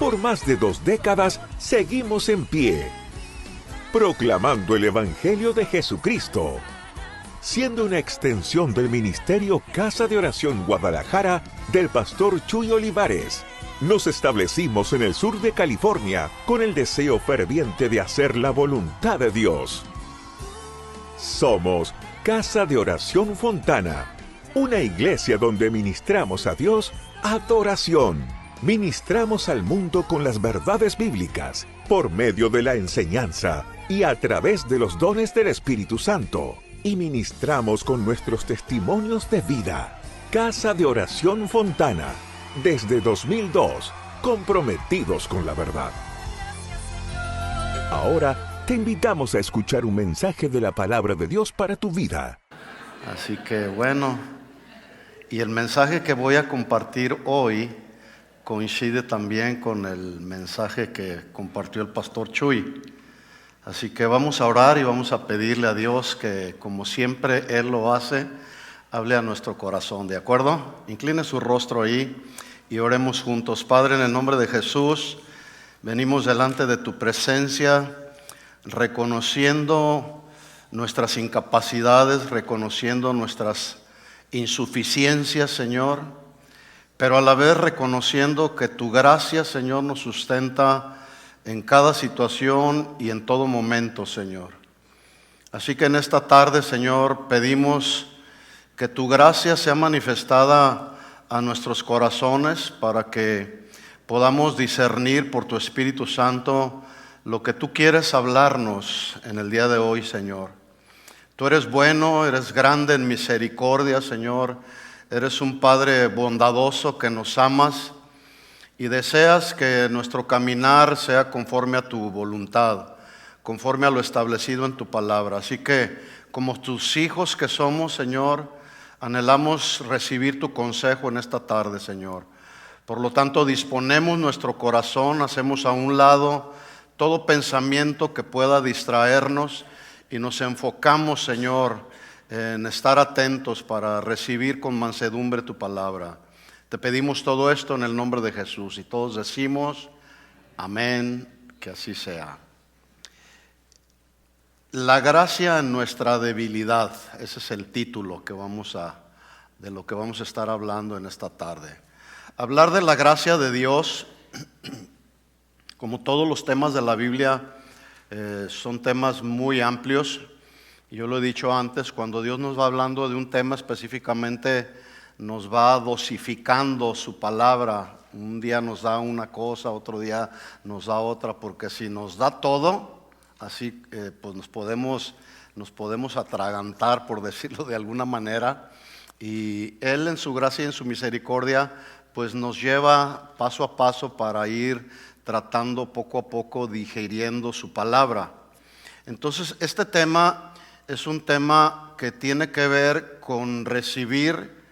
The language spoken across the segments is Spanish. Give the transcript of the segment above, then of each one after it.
Por más de 2 décadas seguimos en pie, proclamando el Evangelio de Jesucristo, siendo una extensión del ministerio Casa de Oración Guadalajara del pastor Chuy Olivares. Nos establecimos en el sur de California con el deseo ferviente de hacer la voluntad de Dios. Somos Casa de Oración Fontana, una iglesia donde ministramos a Dios adoración. Ministramos al mundo con las verdades bíblicas, por medio de la enseñanza y a través de los dones del Espíritu Santo. Y ministramos con nuestros testimonios de vida. Casa de Oración Fontana, desde 2002, comprometidos con la verdad. Ahora te invitamos a escuchar un mensaje de la palabra de Dios para tu vida. Así que bueno, y el mensaje que voy a compartir hoy coincide también con el mensaje que compartió el pastor Chuy. Así que vamos a orar y vamos a pedirle a Dios que, como siempre Él lo hace, hable a nuestro corazón, ¿de acuerdo? Incline su rostro ahí y oremos juntos. Padre, en el nombre de Jesús, venimos delante de tu presencia, reconociendo nuestras incapacidades, reconociendo nuestras insuficiencias, Señor, pero a la vez reconociendo que tu gracia, Señor, nos sustenta en cada situación y en todo momento, Señor. Así que en esta tarde, Señor, pedimos que tu gracia sea manifestada a nuestros corazones para que podamos discernir por tu Espíritu Santo lo que tú quieres hablarnos en el día de hoy, Señor. Tú eres bueno, eres grande en misericordia, Señor. Eres un Padre bondadoso que nos amas y deseas que nuestro caminar sea conforme a tu voluntad, conforme a lo establecido en tu palabra. Así que, como tus hijos que somos, Señor, anhelamos recibir tu consejo en esta tarde, Señor. Por lo tanto, disponemos nuestro corazón, hacemos a un lado todo pensamiento que pueda distraernos y nos enfocamos, Señor, en estar atentos para recibir con mansedumbre tu palabra. Te pedimos todo esto en el nombre de Jesús y todos decimos amén, que así sea. La gracia en nuestra debilidad, ese es el título de lo que vamos a estar hablando en esta tarde. Hablar de la gracia de Dios, como todos los temas de la Biblia, son temas muy amplios. Yo lo he dicho antes, cuando Dios nos va hablando de un tema específicamente, nos va dosificando su palabra. Un día nos da una cosa, otro día nos da otra, porque si nos da todo, así pues nos podemos atragantar, por decirlo de alguna manera. Y Él en su gracia y en su misericordia, pues nos lleva paso a paso para ir tratando poco a poco, digiriendo su palabra. Entonces, este tema es un tema que tiene que ver con recibir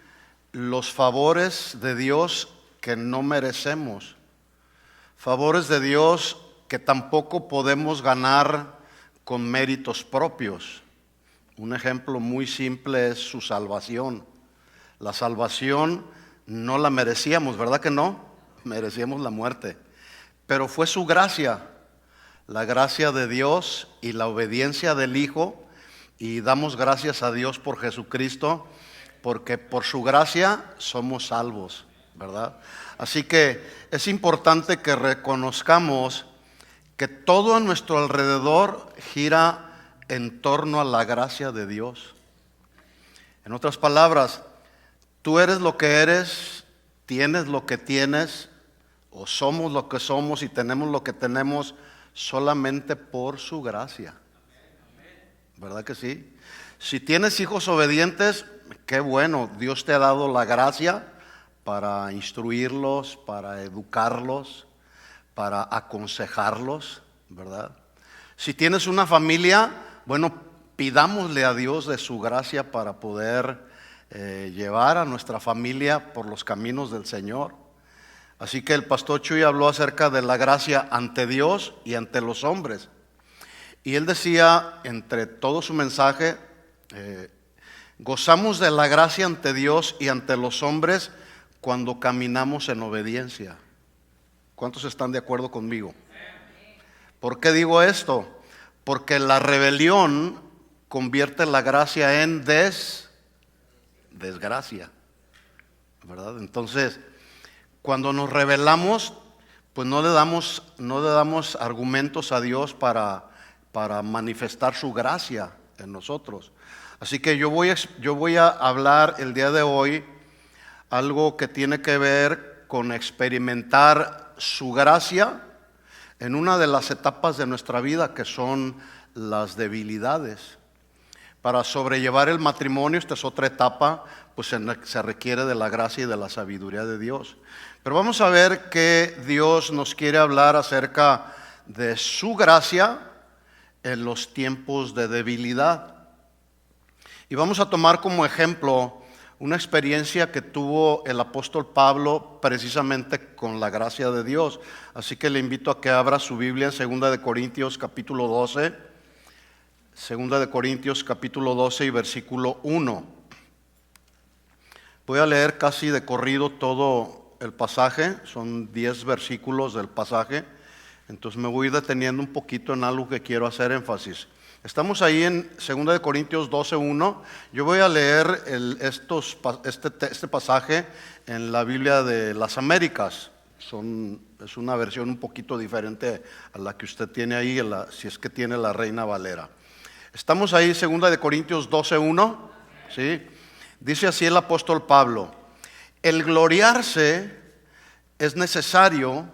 los favores de Dios que no merecemos. Favores de Dios que tampoco podemos ganar con méritos propios. Un ejemplo muy simple es su salvación. La salvación no la merecíamos, ¿verdad que no? Merecíamos la muerte. Pero fue su gracia, la gracia de Dios y la obediencia del Hijo. Y damos gracias a Dios por Jesucristo, porque por su gracia somos salvos, ¿verdad? Así que es importante que reconozcamos que todo a nuestro alrededor gira en torno a la gracia de Dios. En otras palabras, tú eres lo que eres, tienes lo que tienes, o somos lo que somos y tenemos lo que tenemos solamente por su gracia. ¿Verdad que sí? Si tienes hijos obedientes, qué bueno, Dios te ha dado la gracia para instruirlos, para educarlos, para aconsejarlos, ¿verdad? Si tienes una familia, bueno, pidámosle a Dios de su gracia para poder llevar a nuestra familia por los caminos del Señor. Así que el pastor Chuy habló acerca de la gracia ante Dios y ante los hombres. Y él decía, entre todo su mensaje, gozamos de la gracia ante Dios y ante los hombres cuando caminamos en obediencia. ¿Cuántos están de acuerdo conmigo? ¿Por qué digo esto? Porque la rebelión convierte la gracia en desgracia, ¿verdad? Entonces, cuando nos rebelamos, pues no le damos argumentos a Dios para manifestar su gracia en nosotros. Así que yo voy a hablar el día de hoy algo que tiene que ver con experimentar su gracia en una de las etapas de nuestra vida, que son las debilidades. Para sobrellevar el matrimonio, esta es otra etapa, pues se requiere de la gracia y de la sabiduría de Dios. Pero vamos a ver que Dios nos quiere hablar acerca de su gracia en los tiempos de debilidad. Y vamos a tomar como ejemplo una experiencia que tuvo el apóstol Pablo precisamente con la gracia de Dios. Así que le invito a que abra su Biblia en 2 de Corintios capítulo 12. 2 de Corintios capítulo 12 y versículo 1. Voy a leer casi de corrido todo el pasaje, son 10 versículos del pasaje, entonces me voy deteniendo un poquito en algo que quiero hacer énfasis. Estamos ahí en 2 de Corintios 12, 1. Yo voy a leer este pasaje en la Biblia de las Américas. Es una versión un poquito diferente a la que usted tiene ahí, si es que tiene la Reina Valera. Estamos ahí, 2 de Corintios 12, 1. ¿Sí? Dice así el apóstol Pablo: el gloriarse es necesario,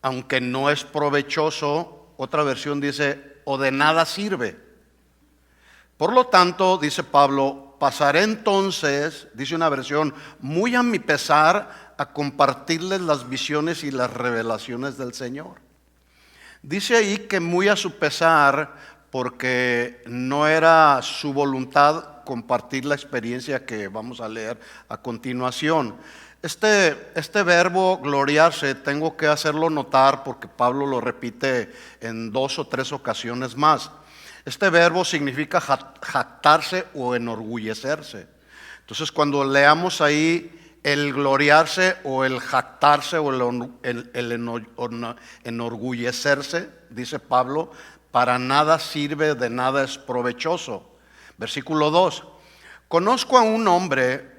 aunque no es provechoso. Otra versión dice, o de nada sirve. Por lo tanto, dice Pablo, pasaré entonces, dice una versión, muy a mi pesar, a compartirles las visiones y las revelaciones del Señor. Dice ahí que muy a su pesar, porque no era su voluntad compartir la experiencia que vamos a leer a continuación. Este verbo gloriarse tengo que hacerlo notar porque Pablo lo repite en 2 o 3 ocasiones más. Este verbo significa jactarse o enorgullecerse. Entonces, cuando leamos ahí el gloriarse o el jactarse o el enorgullecerse, dice Pablo, para nada sirve, de nada es provechoso. Versículo 2. Conozco a un hombre,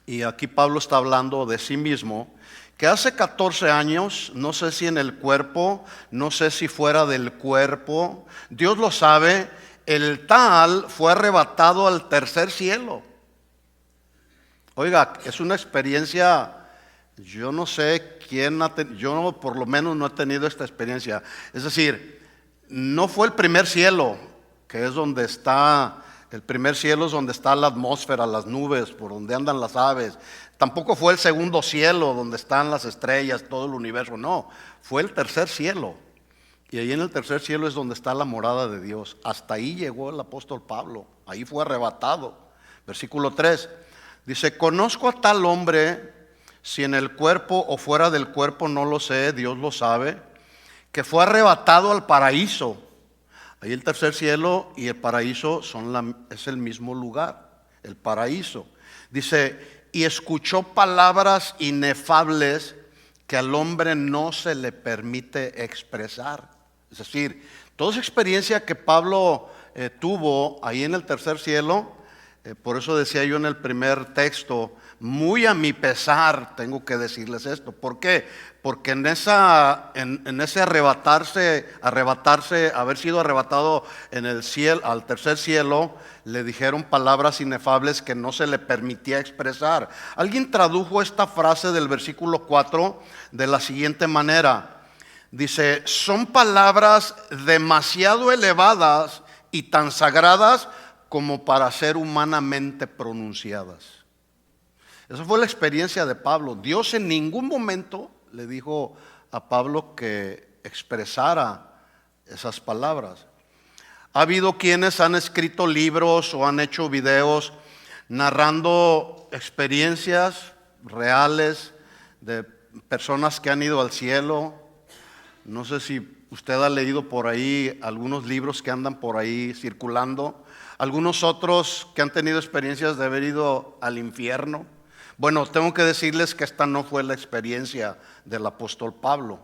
y aquí Pablo está hablando de sí mismo, que hace 14 años, no sé si en el cuerpo, no sé si fuera del cuerpo, Dios lo sabe, el tal fue arrebatado al tercer cielo. Oiga, es una experiencia, yo no sé quién yo por lo menos no he tenido esta experiencia. Es decir, no fue el primer cielo, que es donde está. El primer cielo es donde está la atmósfera, las nubes, por donde andan las aves. Tampoco fue el segundo cielo, donde están las estrellas, todo el universo. No, fue el tercer cielo. Y ahí en el tercer cielo es donde está la morada de Dios. Hasta ahí llegó el apóstol Pablo. Ahí fue arrebatado. Versículo 3. Dice, conozco a tal hombre, si en el cuerpo o fuera del cuerpo no lo sé, Dios lo sabe, que fue arrebatado al paraíso. Ahí el tercer cielo y el paraíso es el mismo lugar, el paraíso. Dice, y escuchó palabras inefables que al hombre no se le permite expresar. Es decir, toda esa experiencia que Pablo tuvo ahí en el tercer cielo, por eso decía yo en el primer texto, muy a mi pesar tengo que decirles esto. ¿Por qué? Porque en ese arrebatarse, haber sido arrebatado en el cielo, al tercer cielo, le dijeron palabras inefables que no se le permitía expresar. Alguien tradujo esta frase del versículo 4 de la siguiente manera. Dice, son palabras demasiado elevadas y tan sagradas como para ser humanamente pronunciadas. Esa fue la experiencia de Pablo. Dios en ningún momento le dijo a Pablo que expresara esas palabras. Ha habido quienes han escrito libros o han hecho videos narrando experiencias reales de personas que han ido al cielo. No sé si usted ha leído por ahí algunos libros que andan por ahí circulando. Algunos otros que han tenido experiencias de haber ido al infierno. Bueno, tengo que decirles que esta no fue la experiencia del apóstol Pablo.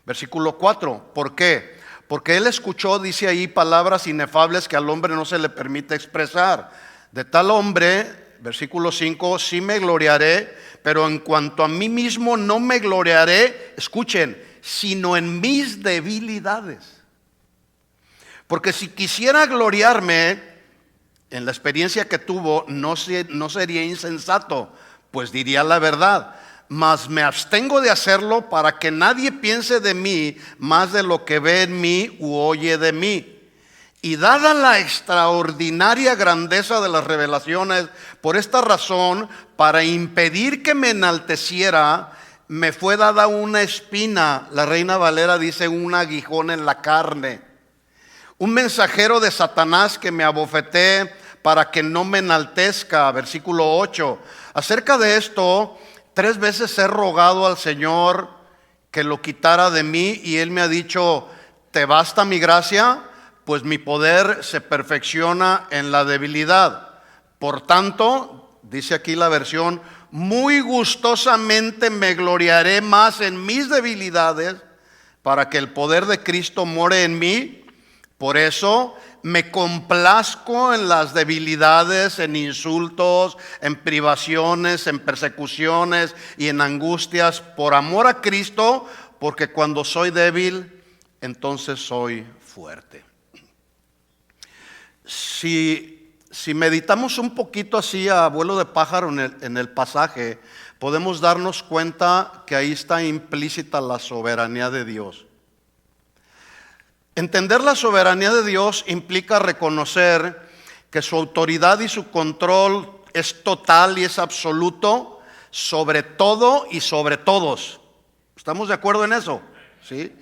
Versículo 4, ¿por qué? Porque él escuchó, dice ahí, palabras inefables que al hombre no se le permite expresar. De tal hombre, versículo 5, sí me gloriaré, pero en cuanto a mí mismo no me gloriaré, escuchen, sino en mis debilidades. Porque si quisiera gloriarme en la experiencia que tuvo, no sería insensato, pues diría la verdad. Mas me abstengo de hacerlo para que nadie piense de mí más de lo que ve en mí u oye de mí. Y dada la extraordinaria grandeza de las revelaciones, por esta razón, para impedir que me enalteciera, me fue dada una espina. La Reina Valera dice un aguijón en la carne. Un mensajero de Satanás que me abofeté para que no me enaltezca. Versículo 8. Acerca de esto, 3 veces he rogado al Señor que lo quitara de mí y Él me ha dicho, ¿te basta mi gracia? Pues mi poder se perfecciona en la debilidad. Por tanto, dice aquí la versión, muy gustosamente me gloriaré más en mis debilidades para que el poder de Cristo more en mí. Por eso me complazco en las debilidades, en insultos, en privaciones, en persecuciones y en angustias por amor a Cristo, porque cuando soy débil, entonces soy fuerte. Si meditamos un poquito así a vuelo de pájaro en el pasaje, podemos darnos cuenta que ahí está implícita la soberanía de Dios. Entender la soberanía de Dios implica reconocer que su autoridad y su control es total y es absoluto sobre todo y sobre todos. ¿Estamos de acuerdo en eso? ¿Sí?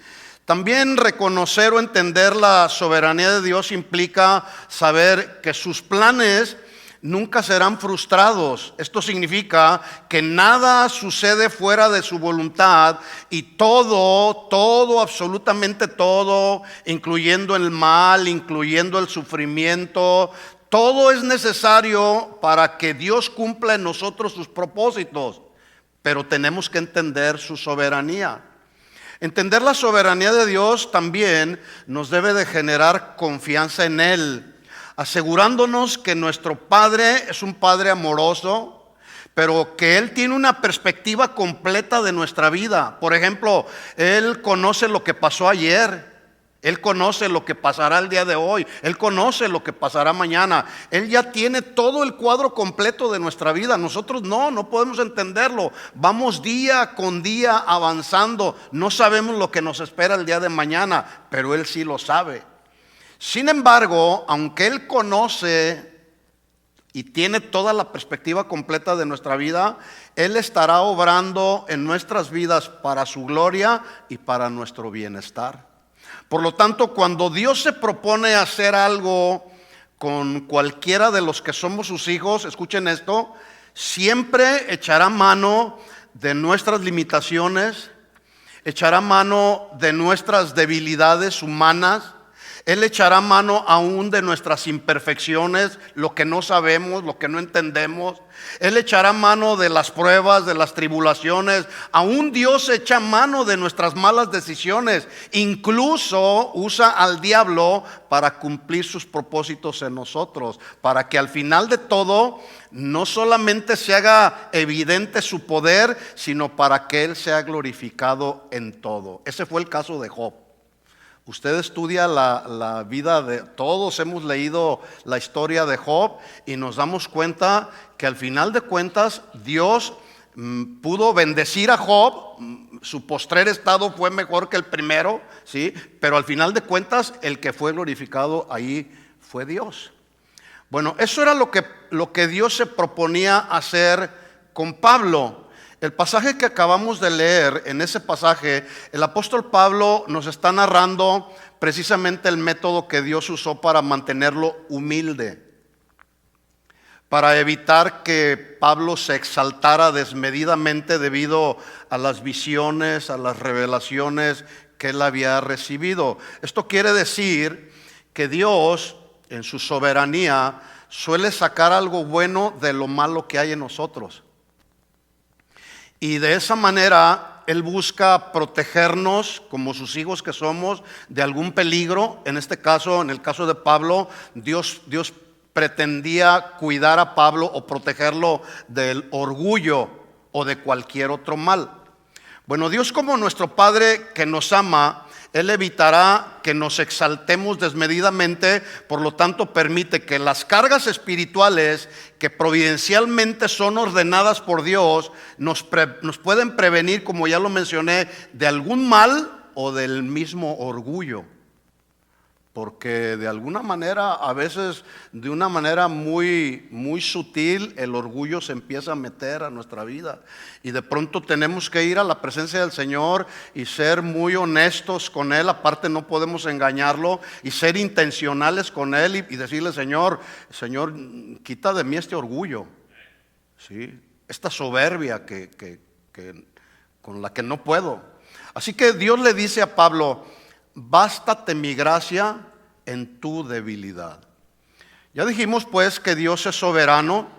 También reconocer o entender la soberanía de Dios implica saber que sus planes nunca serán frustrados. Esto significa que nada sucede fuera de su voluntad y todo, absolutamente todo, incluyendo el mal, incluyendo el sufrimiento, todo es necesario para que Dios cumpla en nosotros sus propósitos, pero tenemos que entender su soberanía. Entender la soberanía de Dios también nos debe de generar confianza en Él, asegurándonos que nuestro Padre es un Padre amoroso, pero que Él tiene una perspectiva completa de nuestra vida. Por ejemplo, Él conoce lo que pasó ayer, Él conoce lo que pasará el día de hoy, Él conoce lo que pasará mañana. Él ya tiene todo el cuadro completo de nuestra vida. Nosotros no podemos entenderlo. Vamos día con día avanzando. No sabemos lo que nos espera el día de mañana, pero Él sí lo sabe. Sin embargo, aunque Él conoce y tiene toda la perspectiva completa de nuestra vida, Él estará obrando en nuestras vidas para su gloria y para nuestro bienestar. Por lo tanto, cuando Dios se propone hacer algo con cualquiera de los que somos sus hijos, escuchen esto, siempre echará mano de nuestras limitaciones, echará mano de nuestras debilidades humanas. Él echará mano aún de nuestras imperfecciones, lo que no sabemos, lo que no entendemos. Él echará mano de las pruebas, de las tribulaciones. Aún Dios echa mano de nuestras malas decisiones. Incluso usa al diablo para cumplir sus propósitos en nosotros. Para que al final de todo no solamente se haga evidente su poder, sino para que Él sea glorificado en todo. Ese fue el caso de Job. Usted estudia la vida de todos, hemos leído la historia de Job y nos damos cuenta que al final de cuentas Dios pudo bendecir a Job. Su postrer estado fue mejor que el primero, ¿sí? Pero al final de cuentas el que fue glorificado ahí fue Dios. Bueno, eso era lo que Dios se proponía hacer con Pablo. El pasaje que acabamos de leer, en ese pasaje, el apóstol Pablo nos está narrando precisamente el método que Dios usó para mantenerlo humilde, para evitar que Pablo se exaltara desmedidamente debido a las visiones, a las revelaciones que él había recibido. Esto quiere decir que Dios, en su soberanía, suele sacar algo bueno de lo malo que hay en nosotros. Y de esa manera Él busca protegernos como sus hijos que somos de algún peligro. En este caso, en el caso de Pablo, Dios pretendía cuidar a Pablo o protegerlo del orgullo o de cualquier otro mal. Bueno, Dios, como nuestro Padre que nos ama, Él evitará que nos exaltemos desmedidamente. Por lo tanto, permite que las cargas espirituales que providencialmente son ordenadas por Dios nos pueden prevenir, como ya lo mencioné, de algún mal o del mismo orgullo. Porque de alguna manera, a veces de una manera muy, muy sutil, el orgullo se empieza a meter a nuestra vida. Y de pronto tenemos que ir a la presencia del Señor y ser muy honestos con Él. Aparte, no podemos engañarlo, y ser intencionales con Él y decirle: Señor, quita de mí este orgullo, ¿sí? Esta soberbia con la que no puedo. Así que Dios le dice a Pablo: bástate mi gracia en tu debilidad. Ya dijimos pues que Dios es soberano.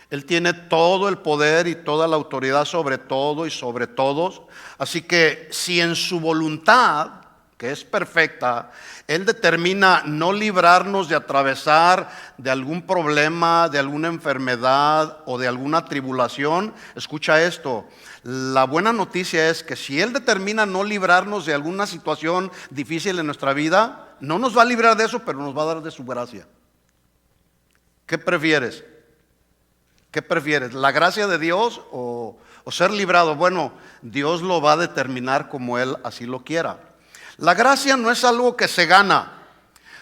Él tiene todo el poder y toda la autoridad sobre todo y sobre todos. Así que si en su voluntad, que es perfecta, Él determina no librarnos de atravesar de algún problema, de alguna enfermedad o de alguna tribulación, escucha esto: la buena noticia es que si Él determina no librarnos de alguna situación difícil en nuestra vida, no nos va a librar de eso, pero nos va a dar de su gracia. ¿Qué prefieres? ¿Qué prefieres? ¿La gracia de Dios o ser librado? Bueno, Dios lo va a determinar como Él así lo quiera. La gracia no es algo que se gana,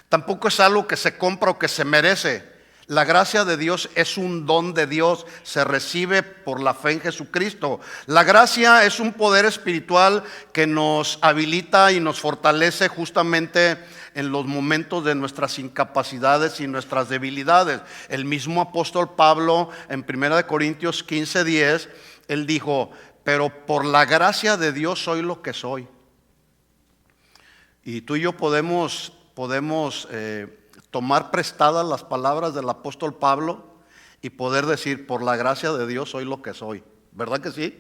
tampoco es algo que se compra o que se merece. La gracia de Dios es un don de Dios, se recibe por la fe en Jesucristo. La gracia es un poder espiritual que nos habilita y nos fortalece justamente en los momentos de nuestras incapacidades y nuestras debilidades. El mismo apóstol Pablo en 1 Corintios 15:10, él dijo: pero por la gracia de Dios soy lo que soy. Y tú y yo podemos tomar prestadas las palabras del apóstol Pablo y poder decir: por la gracia de Dios soy lo que soy. ¿Verdad que sí?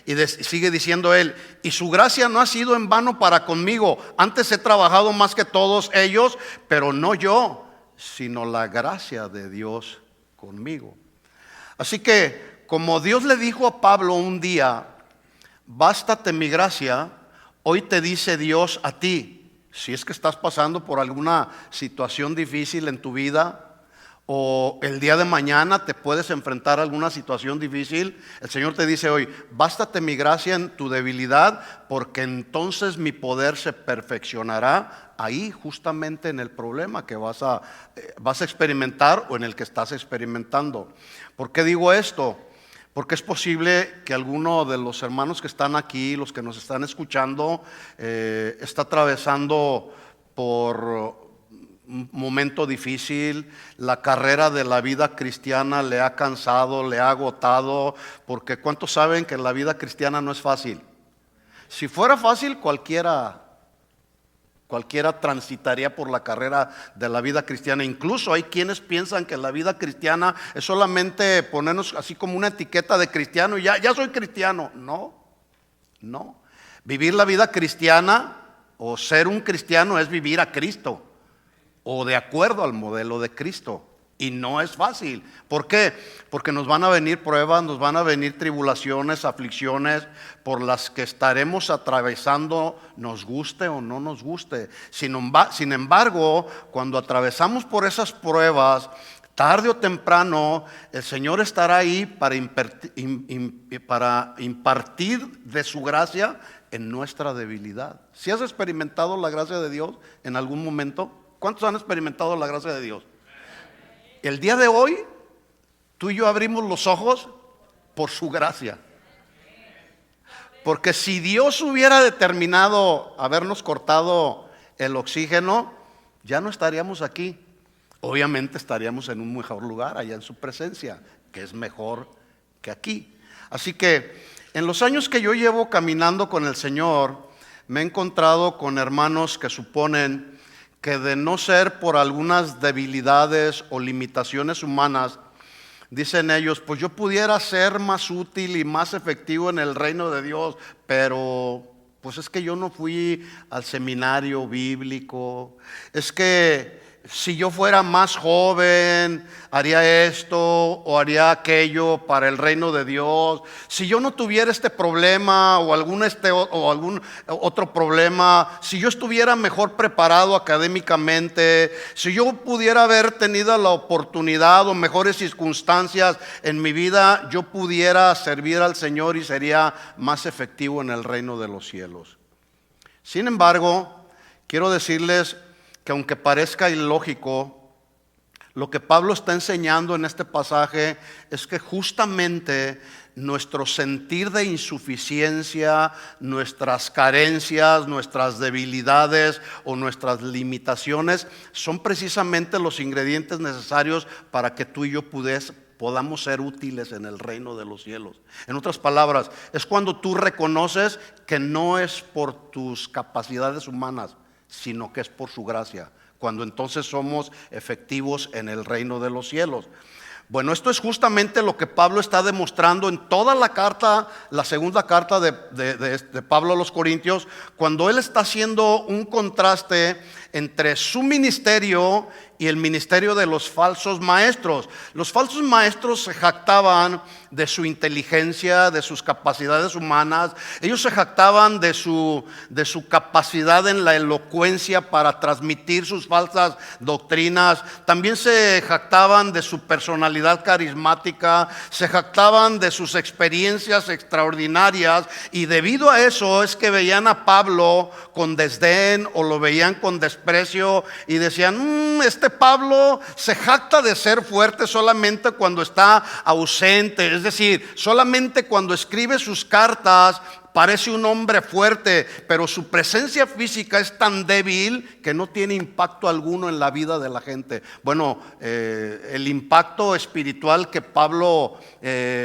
Y sigue diciendo él: y su gracia no ha sido en vano para conmigo. Antes he trabajado más que todos ellos, pero no yo, sino la gracia de Dios conmigo. Así que, como Dios le dijo a Pablo un día: bástate mi gracia, hoy te dice Dios a ti. Si es que estás pasando por alguna situación difícil en tu vida, o el día de mañana te puedes enfrentar a alguna situación difícil, el Señor te dice hoy: bástate mi gracia en tu debilidad, porque entonces mi poder se perfeccionará ahí, justamente en el problema que vas a experimentar o en el que estás experimentando. ¿Por qué digo esto? Porque es posible que alguno de los hermanos que están aquí, los que nos están escuchando, está atravesando por un momento difícil. La carrera de la vida cristiana le ha cansado, le ha agotado, porque ¿cuántos saben que la vida cristiana no es fácil? Si fuera fácil, cualquiera transitaría por la carrera de la vida cristiana. Incluso hay quienes piensan que la vida cristiana es solamente ponernos así como una etiqueta de cristiano y ya soy cristiano. No. Vivir la vida cristiana o ser un cristiano es vivir a Cristo o de acuerdo al modelo de Cristo. Y no es fácil. ¿Por qué? Porque nos van a venir pruebas, nos van a venir tribulaciones, aflicciones por las que estaremos atravesando, nos guste o no nos guste. Sin embargo, cuando atravesamos por esas pruebas, tarde o temprano, el Señor estará ahí para impartir de su gracia en nuestra debilidad. ¿Si has experimentado la gracia de Dios en algún momento? ¿Cuántos han experimentado la gracia de Dios? El día de hoy, tú y yo abrimos los ojos por su gracia. Porque si Dios hubiera determinado habernos cortado el oxígeno, ya no estaríamos aquí. Obviamente estaríamos en un mejor lugar, allá en su presencia, que es mejor que aquí. Así que en los años que yo llevo caminando con el Señor, me he encontrado con hermanos que suponen que de no ser por algunas debilidades o limitaciones humanas, Dicen ellos, pues yo pudiera ser más útil y más efectivo en el reino de Dios, pero pues es que yo no fui al seminario bíblico. Es que si yo fuera más joven, haría esto o haría aquello para el reino de Dios. Si yo no tuviera este problema o algún otro problema, si yo estuviera mejor preparado académicamente, si yo pudiera haber tenido la oportunidad o mejores circunstancias en mi vida, yo pudiera servir al Señor y sería más efectivo en el reino de los cielos. Sin embargo, quiero decirles que aunque parezca ilógico, lo que Pablo está enseñando en este pasaje es que justamente nuestro sentir de insuficiencia, nuestras carencias, nuestras debilidades o nuestras limitaciones son precisamente los ingredientes necesarios para que tú y yo podamos ser útiles en el reino de los cielos. En otras palabras, es cuando tú reconoces que no es por tus capacidades humanas, sino que es por su gracia, cuando entonces somos efectivos en el reino de los cielos. Bueno, esto es justamente lo que Pablo está demostrando en toda la carta, la segunda carta de Pablo a los Corintios, cuando él está haciendo un contraste entre su ministerio y el ministerio de los falsos maestros. Los falsos maestros se jactaban de su inteligencia, de sus capacidades humanas. Ellos se jactaban de su capacidad en la elocuencia para transmitir sus falsas doctrinas. También se jactaban de su personalidad carismática, se jactaban de sus experiencias extraordinarias, y debido a eso es que veían a Pablo con desdén o lo veían con desprecio y decían, este Pablo se jacta de ser fuerte solamente cuando está ausente, es decir, solamente cuando escribe sus cartas parece un hombre fuerte, pero su presencia física es tan débil que no tiene impacto alguno en la vida de la gente. Bueno, el impacto espiritual que Pablo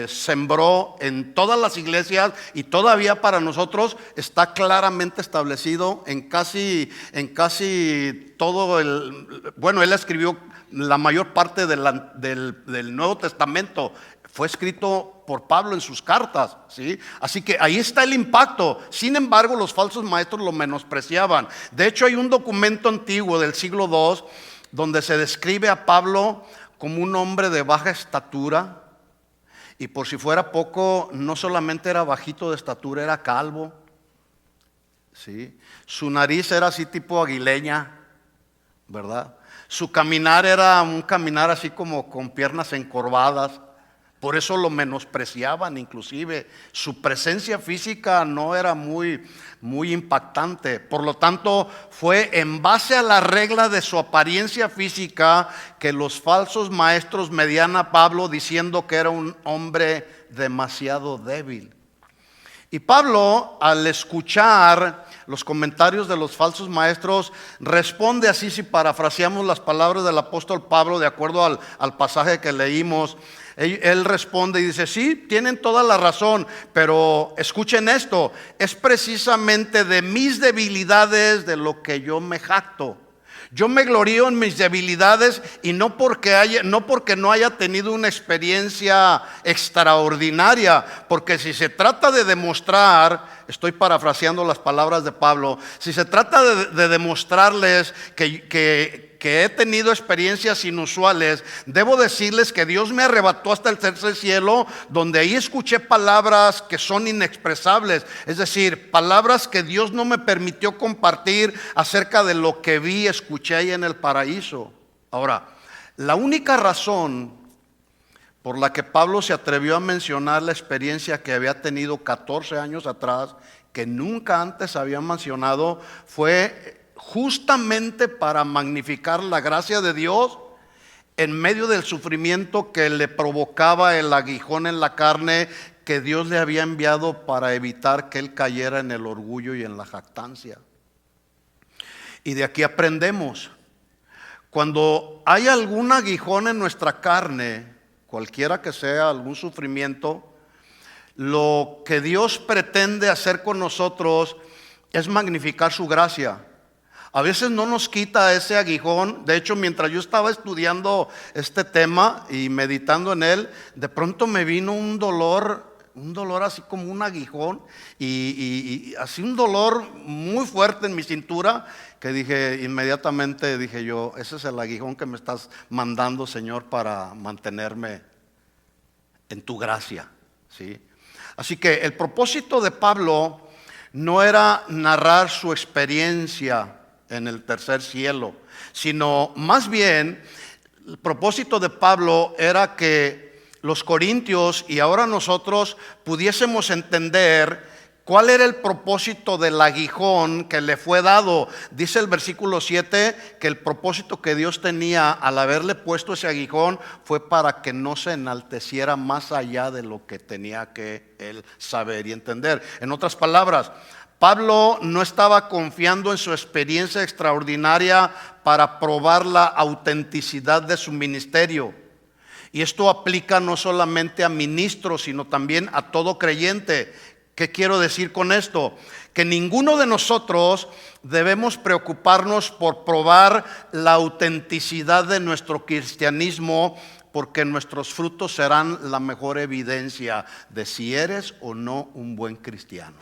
sembró en todas las iglesias y todavía para nosotros está claramente establecido en casi todo bueno, él escribió la mayor parte del Nuevo Testamento. Fue escrito por Pablo en sus cartas, ¿sí? Así que ahí está el impacto. Sin embargo, los falsos maestros lo menospreciaban. De hecho, hay un documento antiguo del siglo II donde se describe a Pablo como un hombre de baja estatura. Y por si fuera poco, no solamente era bajito de estatura, era calvo, ¿sí? Su nariz era así tipo aguileña, ¿verdad? Su caminar era un caminar así como con piernas encorvadas. Por eso lo menospreciaban. Inclusive su presencia física no era muy impactante. Por lo tanto, fue en base a la regla de su apariencia física que los falsos maestros medían a Pablo, diciendo que era un hombre demasiado débil. Y Pablo, al escuchar los comentarios de los falsos maestros, responde así, si parafraseamos las palabras del apóstol Pablo de acuerdo al pasaje que leímos. Él responde y dice, sí, tienen toda la razón, pero escuchen esto, es precisamente de mis debilidades de lo que yo me jacto. Yo me glorío en mis debilidades, y no porque no haya tenido una experiencia extraordinaria, porque si se trata de demostrar, estoy parafraseando las palabras de Pablo, si se trata de demostrarles que he tenido experiencias inusuales, debo decirles que Dios me arrebató hasta el tercer cielo, donde ahí escuché palabras que son inexpresables, es decir, palabras que Dios no me permitió compartir acerca de lo que vi, escuché ahí en el paraíso. Ahora, la única razón por la que Pablo se atrevió a mencionar la experiencia que había tenido 14 años atrás, que nunca antes había mencionado, fue justamente para magnificar la gracia de Dios en medio del sufrimiento que le provocaba el aguijón en la carne que Dios le había enviado para evitar que él cayera en el orgullo y en la jactancia. Y de aquí aprendemos, cuando hay algún aguijón en nuestra carne, cualquiera que sea, algún sufrimiento, lo que Dios pretende hacer con nosotros es magnificar su gracia. A veces no nos quita ese aguijón. De hecho, mientras yo estaba estudiando este tema y meditando en él, de pronto me vino un dolor así como un aguijón y así un dolor muy fuerte en mi cintura, que inmediatamente dije yo, ese es el aguijón que me estás mandando, Señor, para mantenerme en tu gracia, ¿sí? Así que el propósito de Pablo no era narrar su experiencia en el tercer cielo, sino más bien el propósito de Pablo era que los corintios y ahora nosotros pudiésemos entender cuál era el propósito del aguijón que le fue dado. Dice el versículo 7 que el propósito que Dios tenía al haberle puesto ese aguijón fue para que no se enalteciera más allá de lo que tenía que él saber y entender. En otras palabras, Pablo no estaba confiando en su experiencia extraordinaria para probar la autenticidad de su ministerio. Y esto aplica no solamente a ministros, sino también a todo creyente. ¿Qué quiero decir con esto? Que ninguno de nosotros debemos preocuparnos por probar la autenticidad de nuestro cristianismo, porque nuestros frutos serán la mejor evidencia de si eres o no un buen cristiano.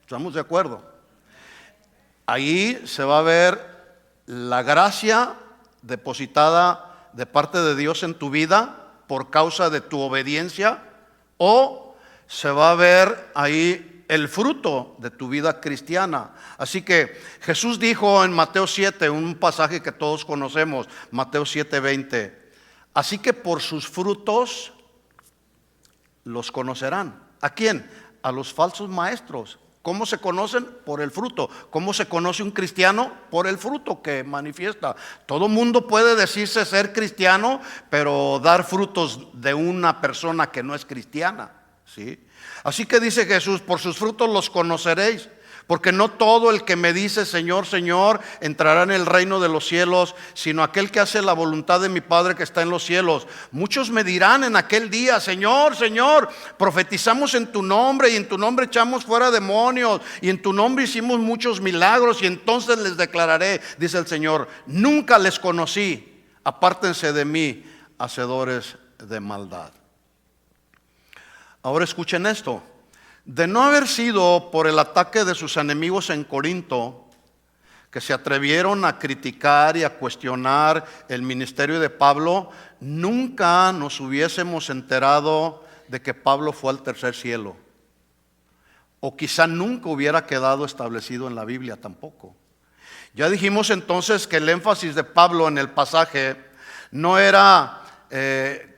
¿Estamos de acuerdo? Ahí se va a ver la gracia depositada de parte de Dios en tu vida por causa de tu obediencia, o se va a ver ahí el fruto de tu vida cristiana. Así que Jesús dijo en Mateo 7, un pasaje que todos conocemos, Mateo 7:20, así que por sus frutos los conocerán. ¿A quién? A los falsos maestros. ¿Cómo se conocen? Por el fruto. ¿Cómo se conoce un cristiano? Por el fruto que manifiesta. Todo mundo puede decirse ser cristiano, pero dar frutos de una persona que no es cristiana, ¿sí? Así que dice Jesús, por sus frutos los conoceréis. Porque no todo el que me dice Señor, Señor, entrará en el reino de los cielos, sino aquel que hace la voluntad de mi Padre que está en los cielos. Muchos me dirán en aquel día, Señor, Señor, profetizamos en tu nombre y en tu nombre echamos fuera demonios y en tu nombre hicimos muchos milagros, y entonces les declararé, dice el Señor, nunca les conocí, apártense de mí, hacedores de maldad. Ahora escuchen esto. De no haber sido por el ataque de sus enemigos en Corinto, que se atrevieron a criticar y a cuestionar el ministerio de Pablo, nunca nos hubiésemos enterado de que Pablo fue al tercer cielo. O quizá nunca hubiera quedado establecido en la Biblia tampoco. Ya dijimos entonces que el énfasis de Pablo en el pasaje no era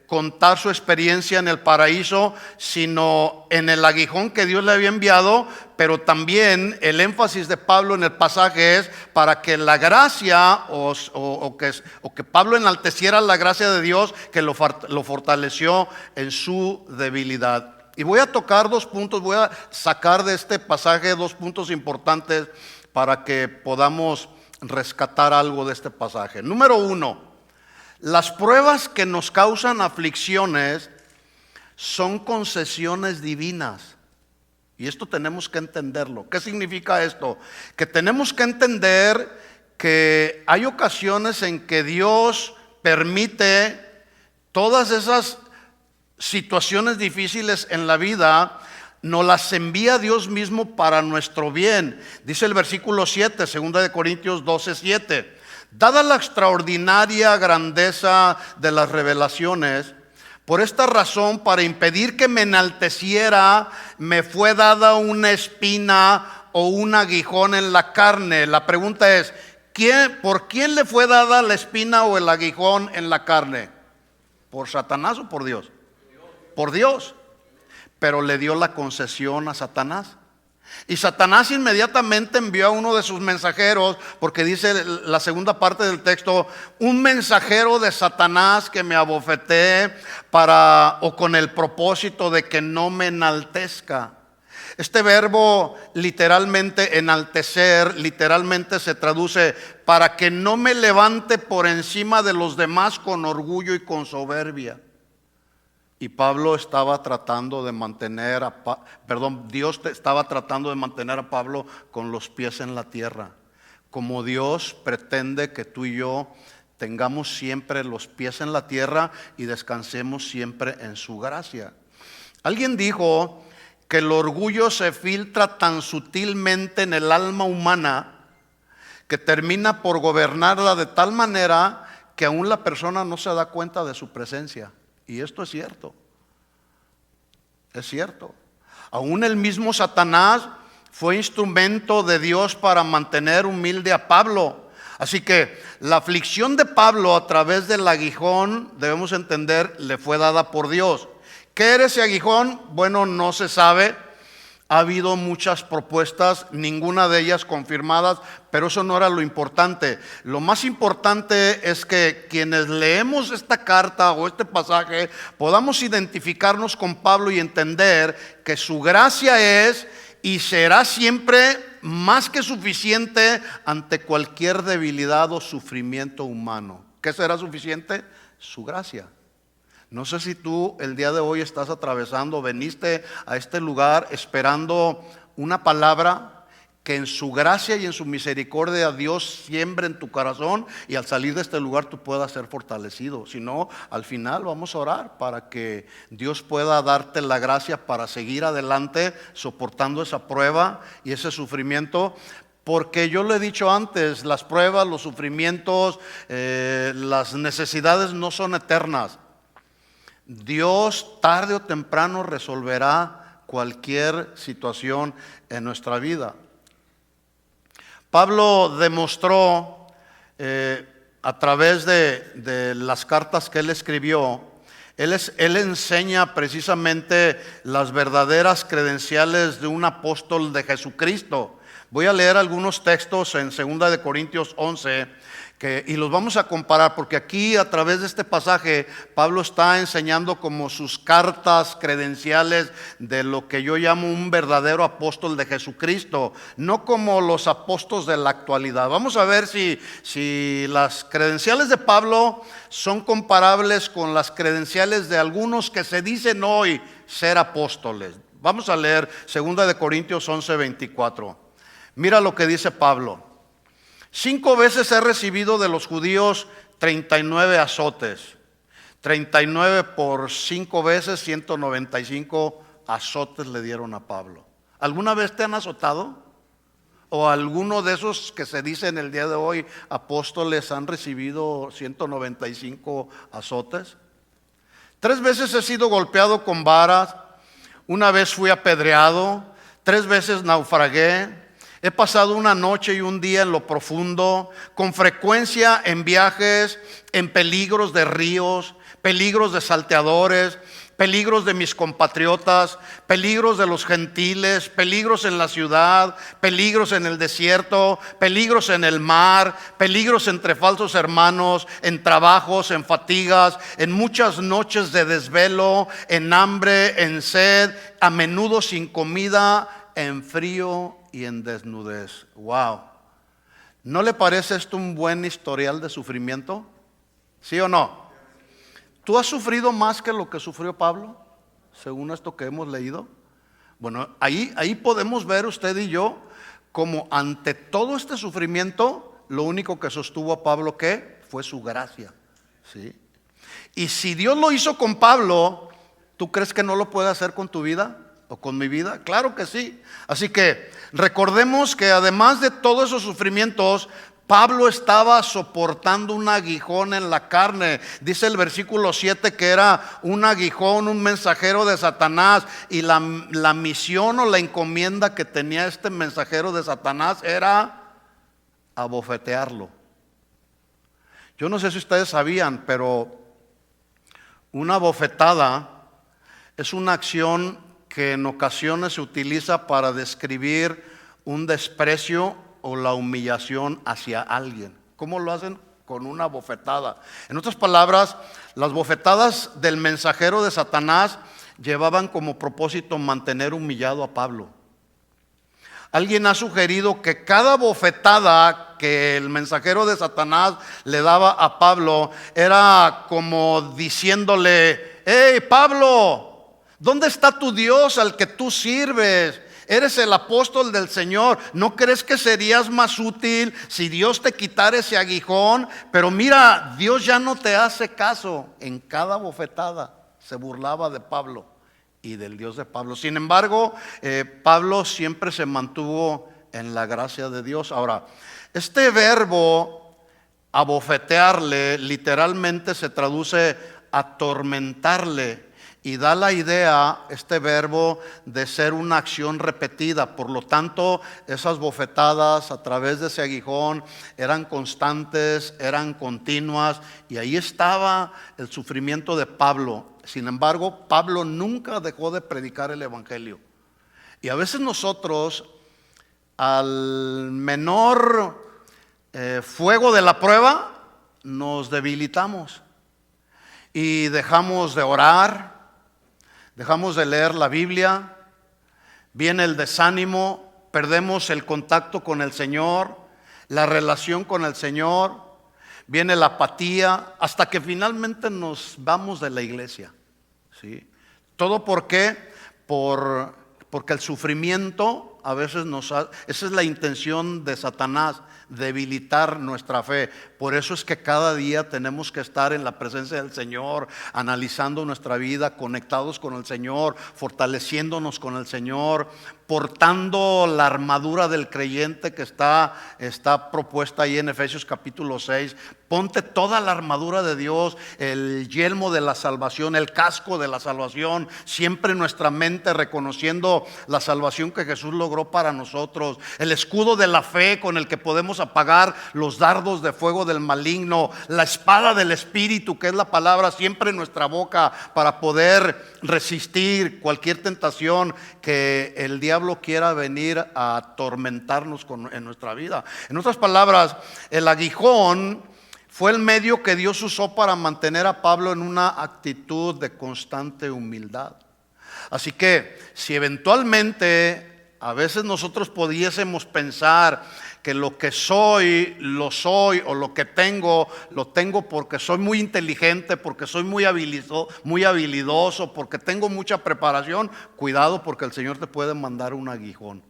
contar su experiencia en el paraíso, sino en el aguijón que Dios le había enviado, pero también el énfasis de Pablo en el pasaje es para que la gracia o que Pablo enalteciera la gracia de Dios que lo fortaleció en su debilidad. Y voy a tocar 2 puntos, voy a sacar de este pasaje 2 puntos importantes para que podamos rescatar algo de este pasaje. Número 1. Las pruebas que nos causan aflicciones son concesiones divinas. Y esto tenemos que entenderlo. ¿Qué significa esto? Que tenemos que entender que hay ocasiones en que Dios permite todas esas situaciones difíciles en la vida, nos las envía Dios mismo para nuestro bien. Dice el versículo 7, 2 Corintios 12:7. Dada la extraordinaria grandeza de las revelaciones, por esta razón, para impedir que me enalteciera, me fue dada una espina o un aguijón en la carne. La pregunta es, ¿por quién le fue dada la espina o el aguijón en la carne? ¿Por Satanás o por Dios? Por Dios. Pero le dio la concesión a Satanás. Y Satanás inmediatamente envió a uno de sus mensajeros, porque dice la segunda parte del texto, un mensajero de Satanás que me abofetee con el propósito de que no me enaltezca. Este verbo literalmente enaltecer, literalmente se traduce para que no me levante por encima de los demás con orgullo y con soberbia. Y Pablo estaba tratando de mantener Dios estaba tratando de mantener a Pablo con los pies en la tierra, como Dios pretende que tú y yo tengamos siempre los pies en la tierra y descansemos siempre en su gracia. Alguien dijo que el orgullo se filtra tan sutilmente en el alma humana que termina por gobernarla de tal manera que aún la persona no se da cuenta de su presencia. Y esto es cierto. Es cierto. Aún el mismo Satanás fue instrumento de Dios para mantener humilde a Pablo. Así que la aflicción de Pablo a través del aguijón, debemos entender, le fue dada por Dios. ¿Qué era ese aguijón? Bueno, no se sabe. Ha habido muchas propuestas, ninguna de ellas confirmadas, pero eso no era lo importante. Lo más importante es que quienes leemos esta carta o este pasaje podamos identificarnos con Pablo y entender que su gracia es y será siempre más que suficiente ante cualquier debilidad o sufrimiento humano. ¿Qué será suficiente? Su gracia. No sé si tú el día de hoy estás atravesando, veniste a este lugar esperando una palabra que en su gracia y en su misericordia Dios siembre en tu corazón y al salir de este lugar tú puedas ser fortalecido. Si no, al final vamos a orar para que Dios pueda darte la gracia para seguir adelante soportando esa prueba y ese sufrimiento. Porque yo lo he dicho antes, las pruebas, los sufrimientos, las necesidades no son eternas. Dios tarde o temprano resolverá cualquier situación en nuestra vida. Pablo demostró a través de las cartas que él escribió, él enseña precisamente las verdaderas credenciales de un apóstol de Jesucristo. Voy a leer algunos textos en 2 de Corintios 11 y los vamos a comparar, porque aquí a través de este pasaje Pablo está enseñando como sus cartas credenciales de lo que yo llamo un verdadero apóstol de Jesucristo, no como los apóstoles de la actualidad. Vamos a ver si las credenciales de Pablo son comparables con las credenciales de algunos que se dicen hoy ser apóstoles. Vamos a leer 2 de Corintios 11, 24. Mira lo que dice Pablo. 5 veces he recibido de los judíos 39 azotes. 39 por 5 veces, 195 azotes le dieron a Pablo. ¿Alguna vez te han azotado? ¿O alguno de esos que se dicen el día de hoy apóstoles han recibido 195 azotes? 3 veces he sido golpeado con varas. 1 vez fui apedreado. 3 veces naufragué. He pasado una noche y un día en lo profundo, con frecuencia en viajes, en peligros de ríos, peligros de salteadores, peligros de mis compatriotas, peligros de los gentiles, peligros en la ciudad, peligros en el desierto, peligros en el mar, peligros entre falsos hermanos, en trabajos, en fatigas, en muchas noches de desvelo, en hambre, en sed, a menudo sin comida, en frío y en desnudez. Wow. ¿No le parece esto un buen historial de sufrimiento? ¿Sí o no? ¿Tú has sufrido más que lo que sufrió Pablo, según esto que hemos leído? Bueno, ahí podemos ver usted y yo como ante todo este sufrimiento, lo único que sostuvo a Pablo, ¿qué? Fue su gracia. ¿Sí? Y si Dios lo hizo con Pablo, ¿tú crees que no lo puede hacer con tu vida? ¿O con mi vida? Claro que sí. Así que recordemos que además de todos esos sufrimientos, Pablo estaba soportando un aguijón en la carne. Dice el versículo 7 que era un aguijón, un mensajero de Satanás. Y la misión o la encomienda que tenía este mensajero de Satanás era abofetearlo. Yo no sé si ustedes sabían, pero una bofetada es una acción que en ocasiones se utiliza para describir un desprecio o la humillación hacia alguien. ¿Cómo lo hacen? Con una bofetada. En otras palabras, las bofetadas del mensajero de Satanás llevaban como propósito mantener humillado a Pablo. Alguien ha sugerido que cada bofetada que el mensajero de Satanás le daba a Pablo era como diciéndole: hey Pablo, ¿dónde está tu Dios al que tú sirves? Eres el apóstol del Señor. ¿No crees que serías más útil si Dios te quitara ese aguijón? Pero mira, Dios ya no te hace caso. En cada bofetada se burlaba de Pablo y del Dios de Pablo. Sin embargo, Pablo siempre se mantuvo en la gracia de Dios. Ahora, este verbo abofetearle literalmente se traduce atormentarle. Y da la idea, este verbo, de ser una acción repetida. Por lo tanto, esas bofetadas a través de ese aguijón eran constantes, eran continuas. Y ahí estaba el sufrimiento de Pablo. Sin embargo, Pablo nunca dejó de predicar el evangelio. Y a veces nosotros, al menor fuego de la prueba, nos debilitamos. Y dejamos de orar. Dejamos de leer la Biblia, viene el desánimo, perdemos el contacto con el Señor, la relación con el Señor, viene la apatía, hasta que finalmente nos vamos de la iglesia. ¿Sí? ¿Todo por qué? Porque el sufrimiento a veces esa es la intención de Satanás, debilitar nuestra fe. Por eso es que cada día tenemos que estar en la presencia del Señor, analizando nuestra vida, conectados con el Señor, fortaleciéndonos con el Señor, portando la armadura del creyente que está propuesta ahí en Efesios capítulo 6. Ponte toda la armadura de Dios, el yelmo de la salvación, el casco de la salvación, siempre en nuestra mente reconociendo la salvación que Jesús logró para nosotros, el escudo de la fe con el que podemos apagar los dardos de fuego del maligno, la espada del Espíritu, que es la palabra, siempre en nuestra boca para poder resistir cualquier tentación que el diablo quiera venir a atormentarnos en nuestra vida. En otras palabras, el aguijón fue el medio que Dios usó para mantener a Pablo en una actitud de constante humildad. Así que si eventualmente a veces nosotros pudiésemos pensar que lo que soy, lo soy, o lo que tengo, lo tengo porque soy muy inteligente, porque soy muy habilidoso, porque tengo mucha preparación, cuidado, porque el Señor te puede mandar un aguijón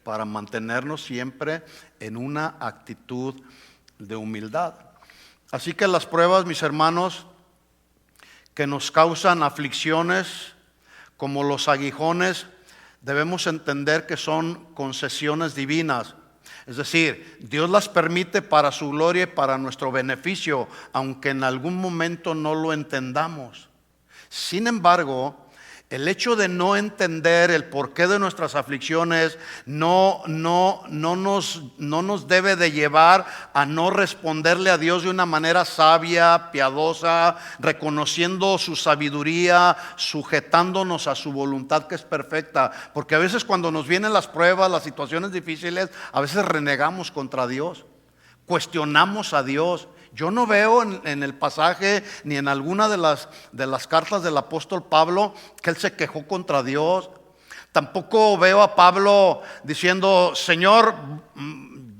para mantenernos siempre en una actitud de humildad. Así que las pruebas, mis hermanos, que nos causan aflicciones, como los aguijones, debemos entender que son concesiones divinas. Es decir, Dios las permite para su gloria y para nuestro beneficio, aunque en algún momento no lo entendamos. Sin embargo, el hecho de no entender el porqué de nuestras aflicciones no nos debe de llevar a no responderle a Dios de una manera sabia, piadosa, reconociendo su sabiduría, sujetándonos a su voluntad que es perfecta. Porque a veces cuando nos vienen las pruebas, las situaciones difíciles, a veces renegamos contra Dios, cuestionamos a Dios. Yo no veo en el pasaje ni en alguna de las cartas del apóstol Pablo que él se quejó contra Dios. Tampoco veo a Pablo diciendo: Señor,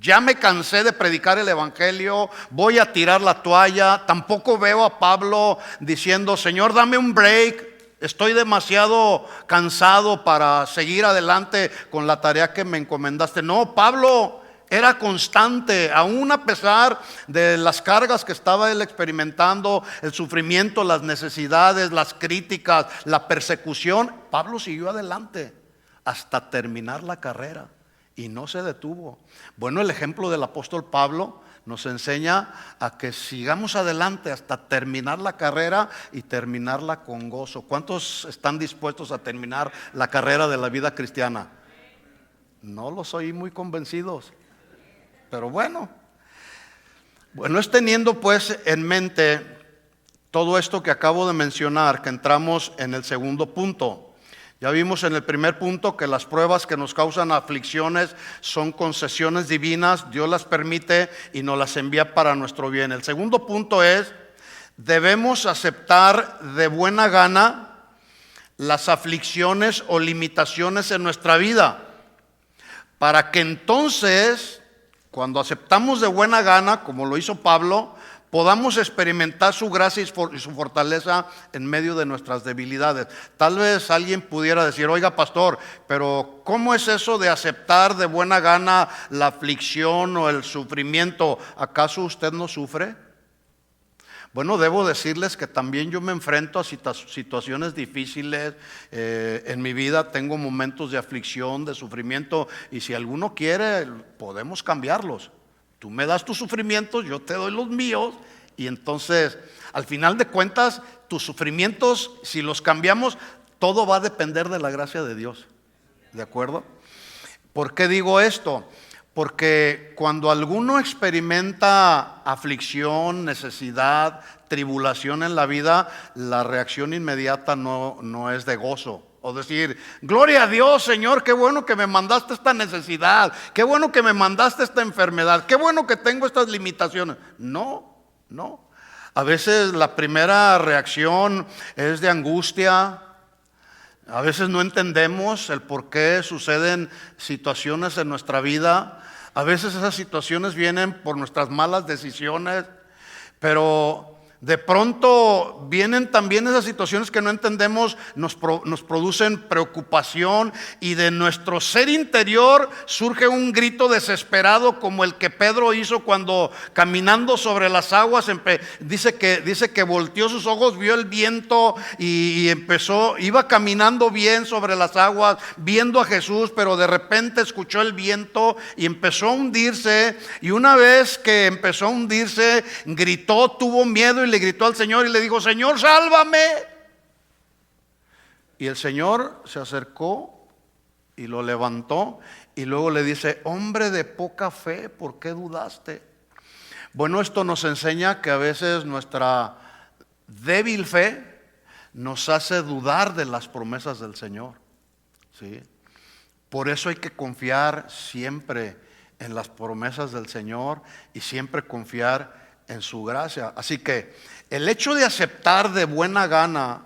ya me cansé de predicar el evangelio, voy a tirar la toalla. Tampoco veo a Pablo diciendo: Señor, dame un break, estoy demasiado cansado para seguir adelante con la tarea que me encomendaste. No, Pablo era constante, aún a pesar de las cargas que estaba él experimentando, el sufrimiento, las necesidades, las críticas, la persecución. Pablo siguió adelante hasta terminar la carrera y no se detuvo. Bueno, el ejemplo del apóstol Pablo nos enseña a que sigamos adelante hasta terminar la carrera y terminarla con gozo. ¿Cuántos están dispuestos a terminar la carrera de la vida cristiana? No los oí muy convencidos. Pero bueno, es teniendo pues en mente todo esto que acabo de mencionar que entramos en el segundo punto. Ya vimos en el primer punto que las pruebas que nos causan aflicciones son concesiones divinas, Dios las permite y nos las envía para nuestro bien. El segundo punto es: debemos aceptar de buena gana las aflicciones o limitaciones en nuestra vida, para que entonces, cuando aceptamos de buena gana, como lo hizo Pablo, podamos experimentar su gracia y su fortaleza en medio de nuestras debilidades. Tal vez alguien pudiera decir: oiga, pastor, pero ¿cómo es eso de aceptar de buena gana la aflicción o el sufrimiento? ¿Acaso usted no sufre? Bueno, debo decirles que también yo me enfrento a situaciones difíciles en mi vida. Tengo momentos de aflicción, de sufrimiento, y si alguno quiere, podemos cambiarlos. Tú me das tus sufrimientos, yo te doy los míos, y entonces, al final de cuentas, tus sufrimientos, si los cambiamos, todo va a depender de la gracia de Dios. ¿De acuerdo? ¿Por qué digo esto? Porque cuando alguno experimenta aflicción, necesidad, tribulación en la vida, la reacción inmediata no es de gozo. O decir: gloria a Dios, Señor, qué bueno que me mandaste esta necesidad, qué bueno que me mandaste esta enfermedad, qué bueno que tengo estas limitaciones. No. A veces la primera reacción es de angustia. A veces no entendemos el por qué suceden situaciones en nuestra vida. A veces esas situaciones vienen por nuestras malas decisiones, pero de pronto vienen también esas situaciones que no entendemos, nos producen preocupación, y de nuestro ser interior surge un grito desesperado, como el que Pedro hizo cuando caminando sobre las aguas dice que volteó sus ojos, vio el viento y iba caminando bien sobre las aguas, viendo a Jesús, pero de repente escuchó el viento y empezó a hundirse, y una vez que empezó a hundirse, gritó, tuvo miedo y le gritó al Señor y le dijo: Señor, sálvame. Y el Señor se acercó y lo levantó, y luego le dice: hombre de poca fe, ¿por qué dudaste? Bueno, esto nos enseña que a veces nuestra débil fe nos hace dudar de las promesas del Señor, ¿sí? Por eso hay que confiar siempre en las promesas del Señor y siempre confiar en su gracia. Así que el hecho de aceptar de buena gana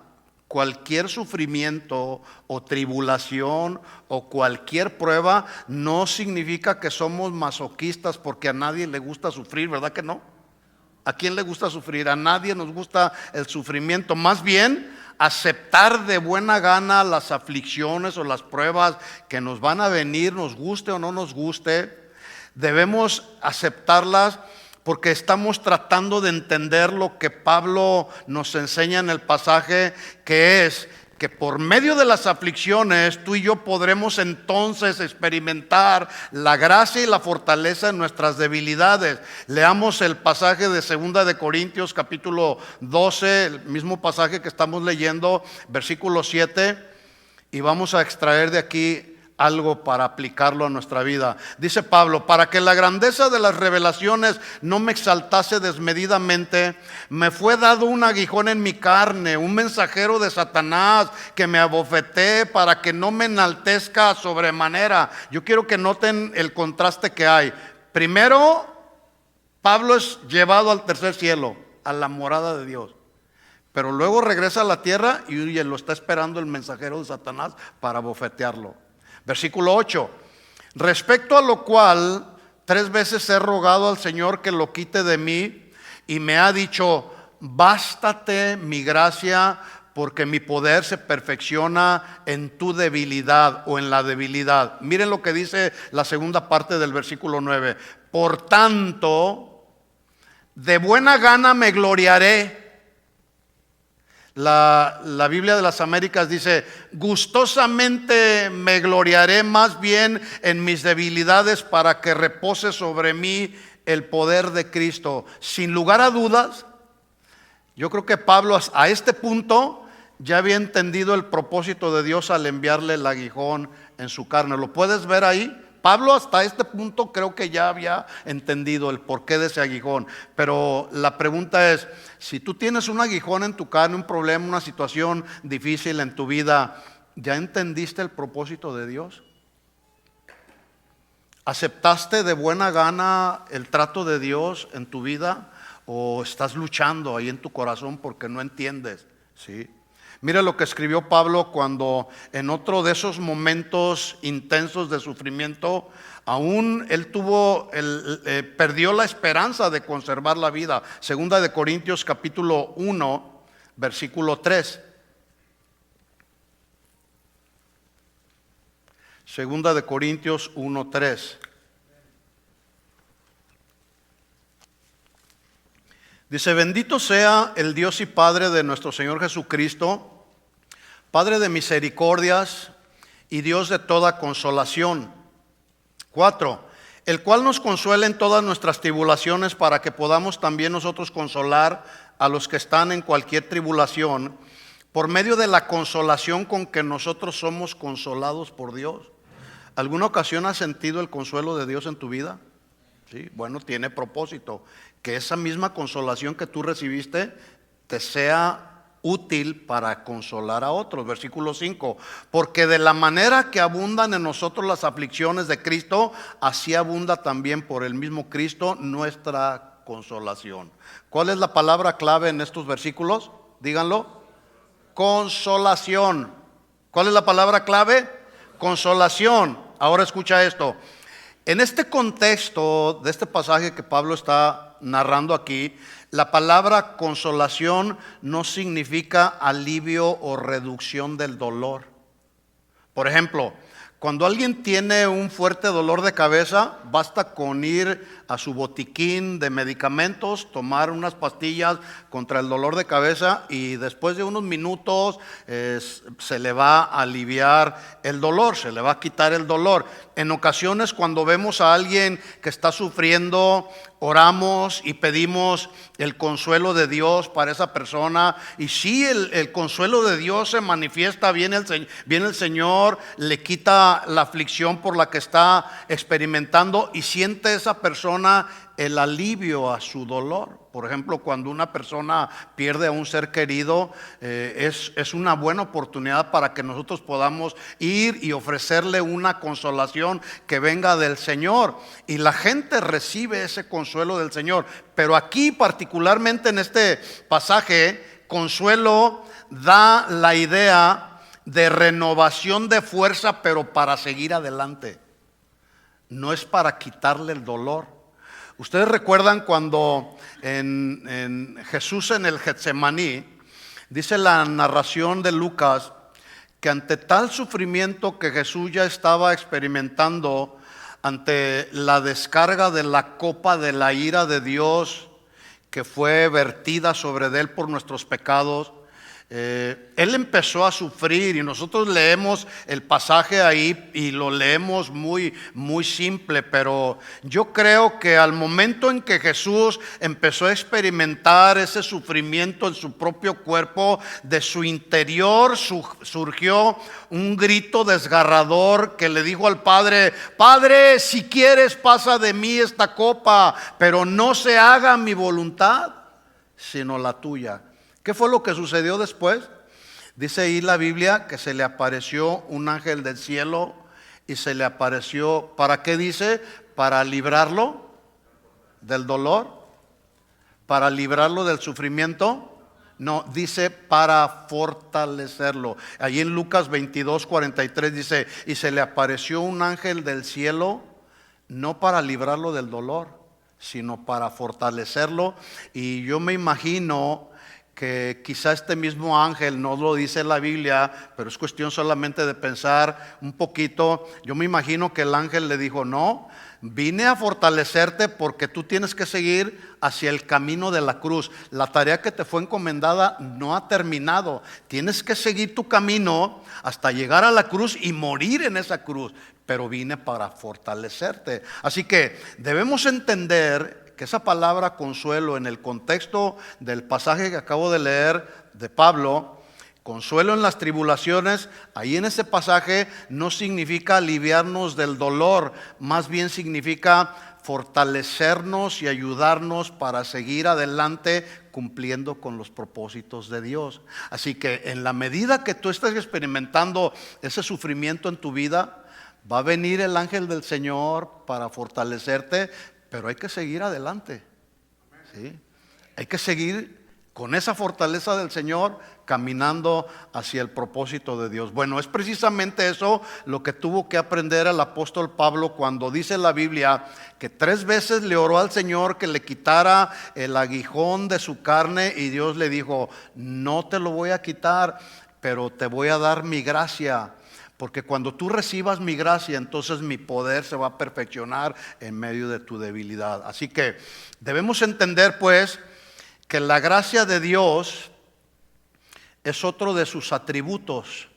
cualquier sufrimiento o tribulación o cualquier prueba no significa que somos masoquistas, porque a nadie le gusta sufrir, ¿verdad que no? ¿A quién le gusta sufrir? A nadie nos gusta el sufrimiento. Más bien, aceptar de buena gana las aflicciones o las pruebas que nos van a venir, nos guste o no nos guste, debemos aceptarlas, porque estamos tratando de entender lo que Pablo nos enseña en el pasaje, que es que por medio de las aflicciones tú y yo podremos entonces experimentar la gracia y la fortaleza en nuestras debilidades. Leamos el pasaje de 2 de Corintios capítulo 12, el mismo pasaje que estamos leyendo, versículo 7, y vamos a extraer de aquí algo para aplicarlo a nuestra vida. Dice Pablo: para que la grandeza de las revelaciones no me exaltase desmedidamente, me fue dado un aguijón en mi carne, un mensajero de Satanás que me abofeté para que no me enaltezca sobremanera. Yo quiero que noten el contraste que hay. Primero, Pablo es llevado al tercer cielo, a la morada de Dios, pero luego regresa a la tierra y lo está esperando el mensajero de Satanás para abofetearlo. Versículo 8: respecto a lo cual 3 veces he rogado al Señor que lo quite de mí, y me ha dicho: bástate mi gracia, porque mi poder se perfecciona en tu debilidad, o en la debilidad. Miren lo que dice la segunda parte del versículo 9: por tanto, de buena gana me gloriaré. La Biblia de las Américas dice: gustosamente me gloriaré más bien en mis debilidades, para que repose sobre mí el poder de Cristo. Sin lugar a dudas, yo creo que Pablo a este punto ya había entendido el propósito de Dios al enviarle el aguijón en su carne. ¿Lo puedes ver ahí? Pablo hasta este punto creo que ya había entendido el porqué de ese aguijón. Pero la pregunta es: si tú tienes un aguijón en tu carne, un problema, una situación difícil en tu vida, ¿ya entendiste el propósito de Dios? ¿Aceptaste de buena gana el trato de Dios en tu vida? ¿O estás luchando ahí en tu corazón porque no entiendes? ¿Sí? Mire lo que escribió Pablo cuando en otro de esos momentos intensos de sufrimiento, aún él perdió la esperanza de conservar la vida. Segunda de Corintios capítulo 1, versículo 3. Segunda de Corintios 1, 3. Dice: bendito sea el Dios y Padre de nuestro Señor Jesucristo, Padre de misericordias y Dios de toda consolación. 4. El cual nos consuela en todas nuestras tribulaciones, para que podamos también nosotros consolar a los que están en cualquier tribulación, por medio de la consolación con que nosotros somos consolados por Dios. ¿Alguna ocasión has sentido el consuelo de Dios en tu vida? Sí, bueno, tiene propósito, que esa misma consolación que tú recibiste te sea útil para consolar a otros. Versículo 5: porque de la manera que abundan en nosotros las aflicciones de Cristo, así abunda también por el mismo Cristo nuestra consolación. ¿Cuál es la palabra clave en estos versículos? Díganlo. Consolación. ¿Cuál es la palabra clave? Consolación. Ahora escucha esto. En este contexto de este pasaje que Pablo está narrando aquí, la palabra consolación no significa alivio o reducción del dolor. Por ejemplo, cuando alguien tiene un fuerte dolor de cabeza, basta con ir a su botiquín de medicamentos, tomar unas pastillas contra el dolor de cabeza y después de unos minutos se le va a aliviar el dolor, se le va a quitar el dolor. En ocasiones, cuando vemos a alguien que está sufriendo, oramos y pedimos el consuelo de Dios para esa persona, y si el consuelo de Dios se manifiesta, viene el Señor, le quita la aflicción por la que está experimentando y siente esa persona el alivio a su dolor. Por ejemplo, cuando una persona pierde a un ser querido, es una buena oportunidad para que nosotros podamos ir y ofrecerle una consolación que venga del Señor, y la gente recibe ese consuelo del Señor. Pero aquí, particularmente en este pasaje, consuelo da la idea de renovación de fuerza, pero para seguir adelante. No es para quitarle el dolor. Ustedes recuerdan cuando en Jesús en el Getsemaní, dice la narración de Lucas, que ante tal sufrimiento que Jesús ya estaba experimentando, ante la descarga de la copa de la ira de Dios que fue vertida sobre él por nuestros pecados, él empezó a sufrir, y nosotros leemos el pasaje ahí y lo leemos muy simple, pero yo creo que al momento en que Jesús empezó a experimentar ese sufrimiento en su propio cuerpo, de su interior surgió un grito desgarrador que le dijo al Padre: Padre, si quieres pasa de mí esta copa, pero no se haga mi voluntad sino la tuya. ¿Qué fue lo que sucedió después? Dice ahí la Biblia que se le apareció un ángel del cielo, y se le apareció, ¿para qué dice? Para librarlo del dolor, para librarlo del sufrimiento. No, dice para fortalecerlo. Allí en Lucas 22:43 dice: y se le apareció un ángel del cielo, no para librarlo del dolor, sino para fortalecerlo. Y yo me imagino que quizá este mismo ángel, no lo dice la Biblia, pero es cuestión solamente de pensar un poquito. Yo me imagino que el ángel le dijo: no, vine a fortalecerte porque tú tienes que seguir hacia el camino de la cruz. La tarea que te fue encomendada no ha terminado. Tienes que seguir tu camino hasta llegar a la cruz y morir en esa cruz. Pero vine para fortalecerte. Así que debemos entender que esa palabra consuelo, en el contexto del pasaje que acabo de leer de Pablo, consuelo en las tribulaciones, ahí en ese pasaje no significa aliviarnos del dolor, más bien significa fortalecernos y ayudarnos para seguir adelante cumpliendo con los propósitos de Dios. Así que en la medida que tú estés experimentando ese sufrimiento en tu vida, va a venir el ángel del Señor para fortalecerte, pero hay que seguir adelante, ¿sí? Hay que seguir con esa fortaleza del Señor, caminando hacia el propósito de Dios. Bueno, es precisamente eso lo que tuvo que aprender el apóstol Pablo cuando dice la Biblia que 3 veces le oró al Señor que le quitara el aguijón de su carne, y Dios le dijo: no te lo voy a quitar, pero te voy a dar mi gracia. Porque cuando tú recibas mi gracia, entonces mi poder se va a perfeccionar en medio de tu debilidad. Así que debemos entender pues que la gracia de Dios es otro de sus atributos,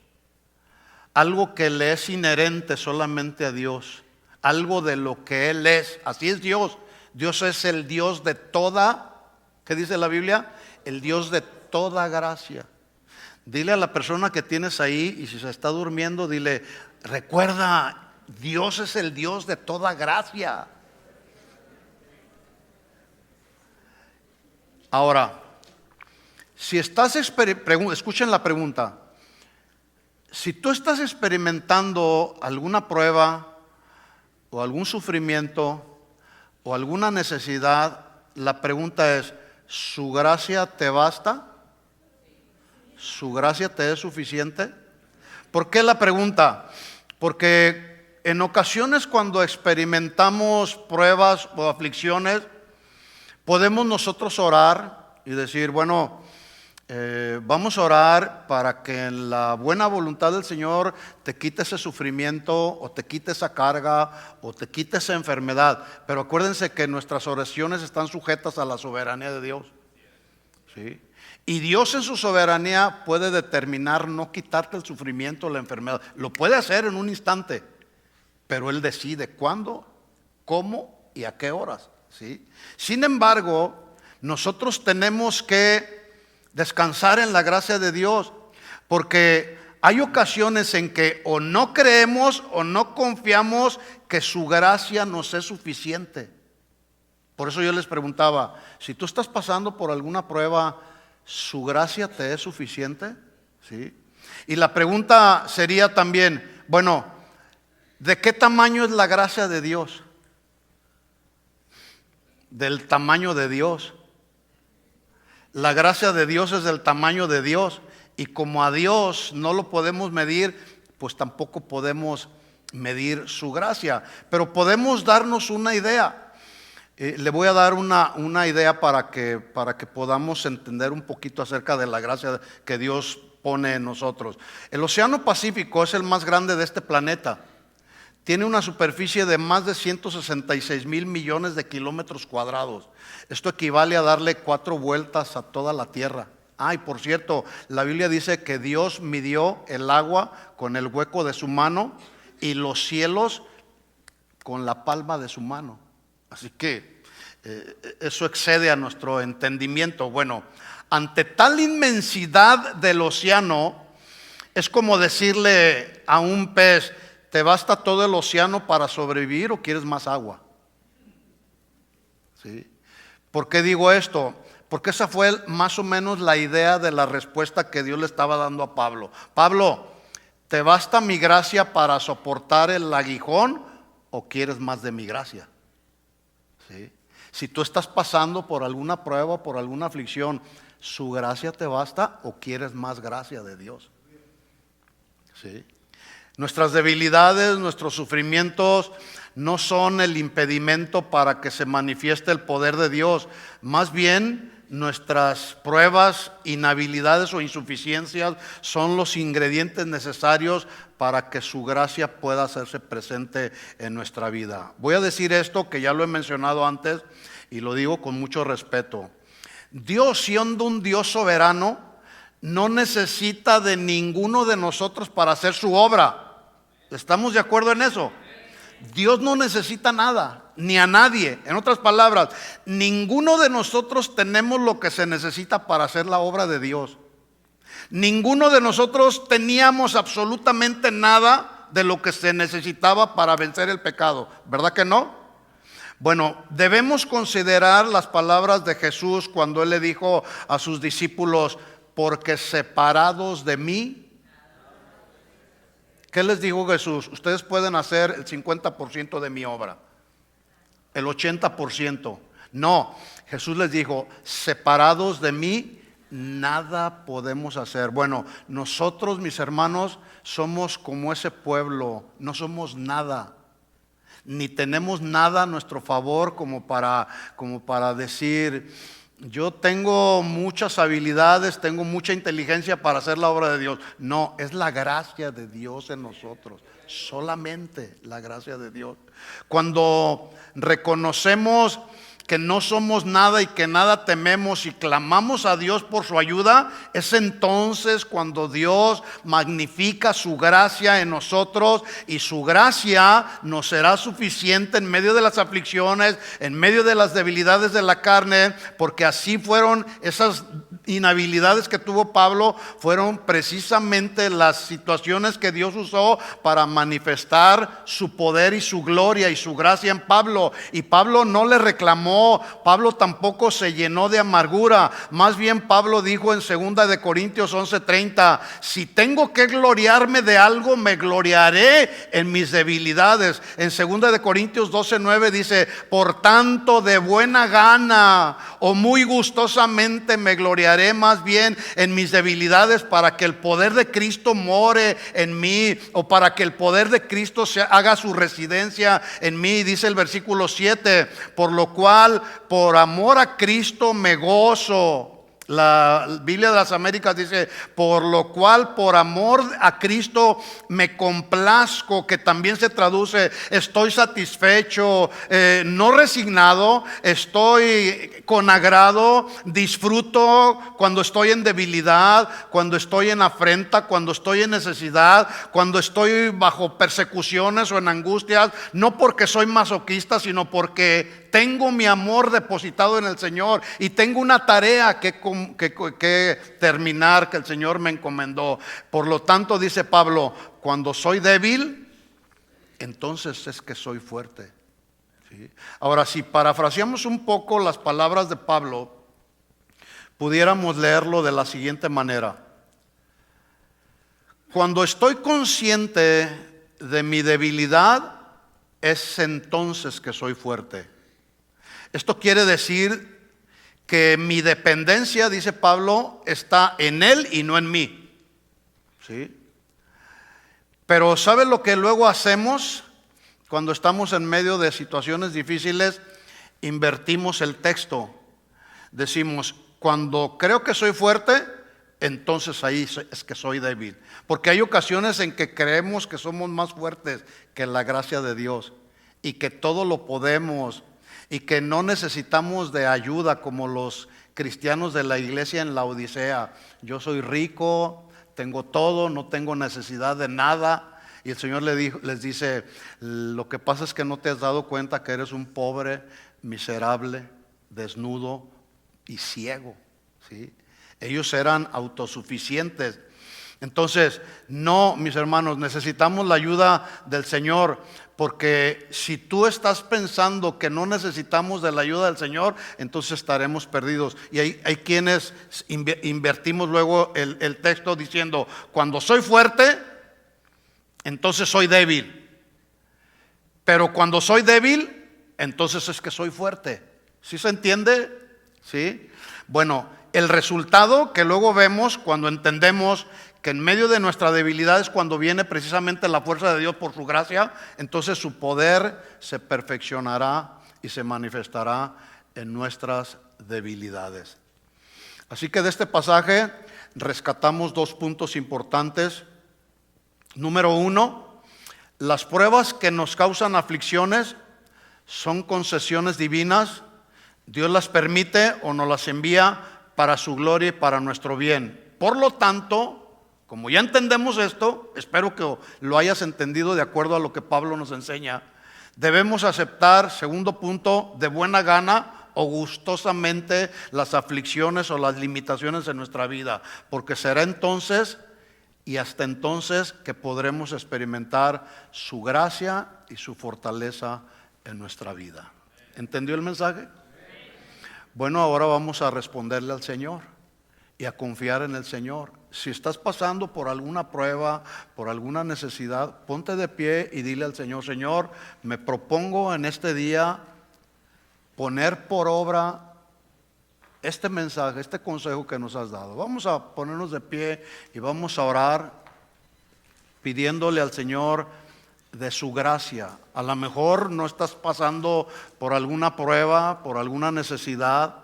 algo que le es inherente solamente a Dios, algo de lo que Él es. Así es Dios. Dios es el Dios de toda, ¿qué dice la Biblia? El Dios de toda gracia. Dile a la persona que tienes ahí, y si se está durmiendo, dile: recuerda, Dios es el Dios de toda gracia. Ahora, si estás escuchen la pregunta. Si tú estás experimentando alguna prueba o algún sufrimiento o alguna necesidad, la pregunta es: ¿su gracia te basta? ¿Su gracia te es suficiente? ¿Por qué la pregunta? Porque en ocasiones cuando experimentamos pruebas o aflicciones, podemos nosotros orar y decir: bueno, vamos a orar para que en la buena voluntad del Señor te quite ese sufrimiento, o te quite esa carga, o te quite esa enfermedad. Pero acuérdense que nuestras oraciones están sujetas a la soberanía de Dios. ¿Sí? Y Dios en su soberanía puede determinar no quitarte el sufrimiento o la enfermedad. Lo puede hacer en un instante, pero Él decide cuándo, cómo y a qué horas. ¿Sí? Sin embargo, nosotros tenemos que descansar en la gracia de Dios, porque hay ocasiones en que o no creemos o no confiamos que su gracia nos es suficiente. Por eso yo les preguntaba: si tú estás pasando por alguna prueba, ¿su gracia te es suficiente? ¿Sí? Y la pregunta sería también: bueno, ¿de qué tamaño es la gracia de Dios? Del tamaño de Dios. La gracia de Dios es del tamaño de Dios, y como a Dios no lo podemos medir, pues tampoco podemos medir su gracia, pero podemos darnos una idea. Le voy a dar una idea para que podamos entender un poquito acerca de la gracia que Dios pone en nosotros. El Océano Pacífico es el más grande de este planeta. Tiene una superficie de más de 166 mil millones de kilómetros cuadrados. Esto equivale a darle 4 vueltas a toda la Tierra. Y por cierto, la Biblia dice que Dios midió el agua con el hueco de su mano y los cielos con la palma de su mano. Así que eso excede a nuestro entendimiento. Bueno, ante tal inmensidad del océano, es como decirle a un pez: ¿te basta todo el océano para sobrevivir o quieres más agua? ¿Sí? ¿Por qué digo esto? Porque esa fue más o menos la idea de la respuesta que Dios le estaba dando a Pablo. Pablo, ¿te basta mi gracia para soportar el aguijón o quieres más de mi gracia? ¿Sí? Si tú estás pasando por alguna prueba, por alguna aflicción, ¿su gracia te basta o quieres más gracia de Dios? ¿Sí? Nuestras debilidades, nuestros sufrimientos no son el impedimento para que se manifieste el poder de Dios. Más bien, nuestras pruebas, inhabilidades o insuficiencias son los ingredientes necesarios para que su gracia pueda hacerse presente en nuestra vida. Voy a decir esto que ya lo he mencionado antes y lo digo con mucho respeto. Dios, siendo un Dios soberano, no necesita de ninguno de nosotros para hacer su obra. ¿Estamos de acuerdo en eso? Dios no necesita nada, ni a nadie. En otras palabras, ninguno de nosotros tenemos lo que se necesita para hacer la obra de Dios. Ninguno de nosotros teníamos absolutamente nada de lo que se necesitaba para vencer el pecado, ¿verdad que no? Bueno, debemos considerar las palabras de Jesús cuando Él le dijo a sus discípulos: porque separados de mí. ¿Qué les dijo Jesús? Ustedes pueden hacer el 50% de mi obra, el 80%. No, Jesús les dijo: separados de mí, nada podemos hacer. Bueno, nosotros, mis hermanos, somos como ese pueblo, no somos nada, ni tenemos nada a nuestro favor como para decir, yo tengo muchas habilidades, tengo mucha inteligencia para hacer la obra de Dios. No, es la gracia de Dios en nosotros, solamente la gracia de Dios. Cuando reconocemos que no somos nada y que nada tememos y clamamos a Dios por su ayuda, es entonces cuando Dios magnifica su gracia en nosotros, y su gracia nos será suficiente en medio de las aflicciones, en medio de las debilidades de la carne, porque así fueron esas inhabilidades que tuvo Pablo, fueron precisamente las situaciones que Dios usó para manifestar su poder y su gloria y su gracia en Pablo. Y Pablo no le reclamó, Pablo tampoco se llenó de amargura. Más bien Pablo dijo en 2 de Corintios 11:30, si tengo que gloriarme de algo, me gloriaré en mis debilidades. En 2 de Corintios 12:9 dice, por tanto de buena gana o muy gustosamente me gloriaré más bien en mis debilidades, para que el poder de Cristo more en mí, o para que el poder de Cristo haga su residencia en mí. Dice el versículo 7, por lo cual por amor a Cristo me gozo. La Biblia de las Américas dice, por lo cual por amor a Cristo me complazco, que también se traduce, estoy satisfecho, no resignado, estoy con agrado, disfruto cuando estoy en debilidad, cuando estoy en afrenta, cuando estoy en necesidad, cuando estoy bajo persecuciones o en angustias, no porque soy masoquista, sino porque tengo mi amor depositado en el Señor y tengo una tarea que terminar que el Señor me encomendó. Por lo tanto, dice Pablo, cuando soy débil, entonces es que soy fuerte. ¿Sí? Ahora, si parafraseamos un poco las palabras de Pablo, pudiéramos leerlo de la siguiente manera: cuando estoy consciente de mi debilidad, es entonces que soy fuerte. Esto quiere decir que mi dependencia, dice Pablo, está en Él y no en mí. ¿Sí? Pero ¿sabe lo que luego hacemos cuando estamos en medio de situaciones difíciles? Invertimos el texto. Decimos, cuando creo que soy fuerte, entonces ahí es que soy débil. Porque hay ocasiones en que creemos que somos más fuertes que la gracia de Dios y que todo lo podemos y que no necesitamos de ayuda, como los cristianos de la iglesia en la Odisea. Yo soy rico, tengo todo, no tengo necesidad de nada. Y el Señor les dice, lo que pasa es que no te has dado cuenta que eres un pobre, miserable, desnudo y ciego. ¿Sí? Ellos eran autosuficientes. Entonces, no, mis hermanos, necesitamos la ayuda del Señor, porque si tú estás pensando que no necesitamos de la ayuda del Señor, entonces estaremos perdidos. Y hay quienes invertimos luego el texto diciendo, cuando soy fuerte, entonces soy débil. Pero cuando soy débil, entonces es que soy fuerte. ¿Sí se entiende? ¿Sí? Bueno, el resultado que luego vemos cuando entendemos que en medio de nuestra debilidad es cuando viene precisamente la fuerza de Dios por su gracia, entonces su poder se perfeccionará y se manifestará en nuestras debilidades. Así que de este pasaje rescatamos dos puntos importantes. Número uno, las pruebas que nos causan aflicciones son concesiones divinas. Dios las permite o nos las envía para su gloria y para nuestro bien. Por lo tanto, como ya entendemos esto, espero que lo hayas entendido de acuerdo a lo que Pablo nos enseña, debemos aceptar, segundo punto, de buena gana o gustosamente las aflicciones o las limitaciones en nuestra vida, porque será entonces y hasta entonces que podremos experimentar su gracia y su fortaleza en nuestra vida. ¿Entendió el mensaje? Bueno, ahora vamos a responderle al Señor y a confiar en el Señor. Si estás pasando por alguna prueba, por alguna necesidad, ponte de pie y dile al Señor, Señor, me propongo en este día poner por obra este mensaje, este consejo que nos has dado. Vamos a ponernos de pie y vamos a orar pidiéndole al Señor de su gracia. A lo mejor no estás pasando por alguna prueba, por alguna necesidad,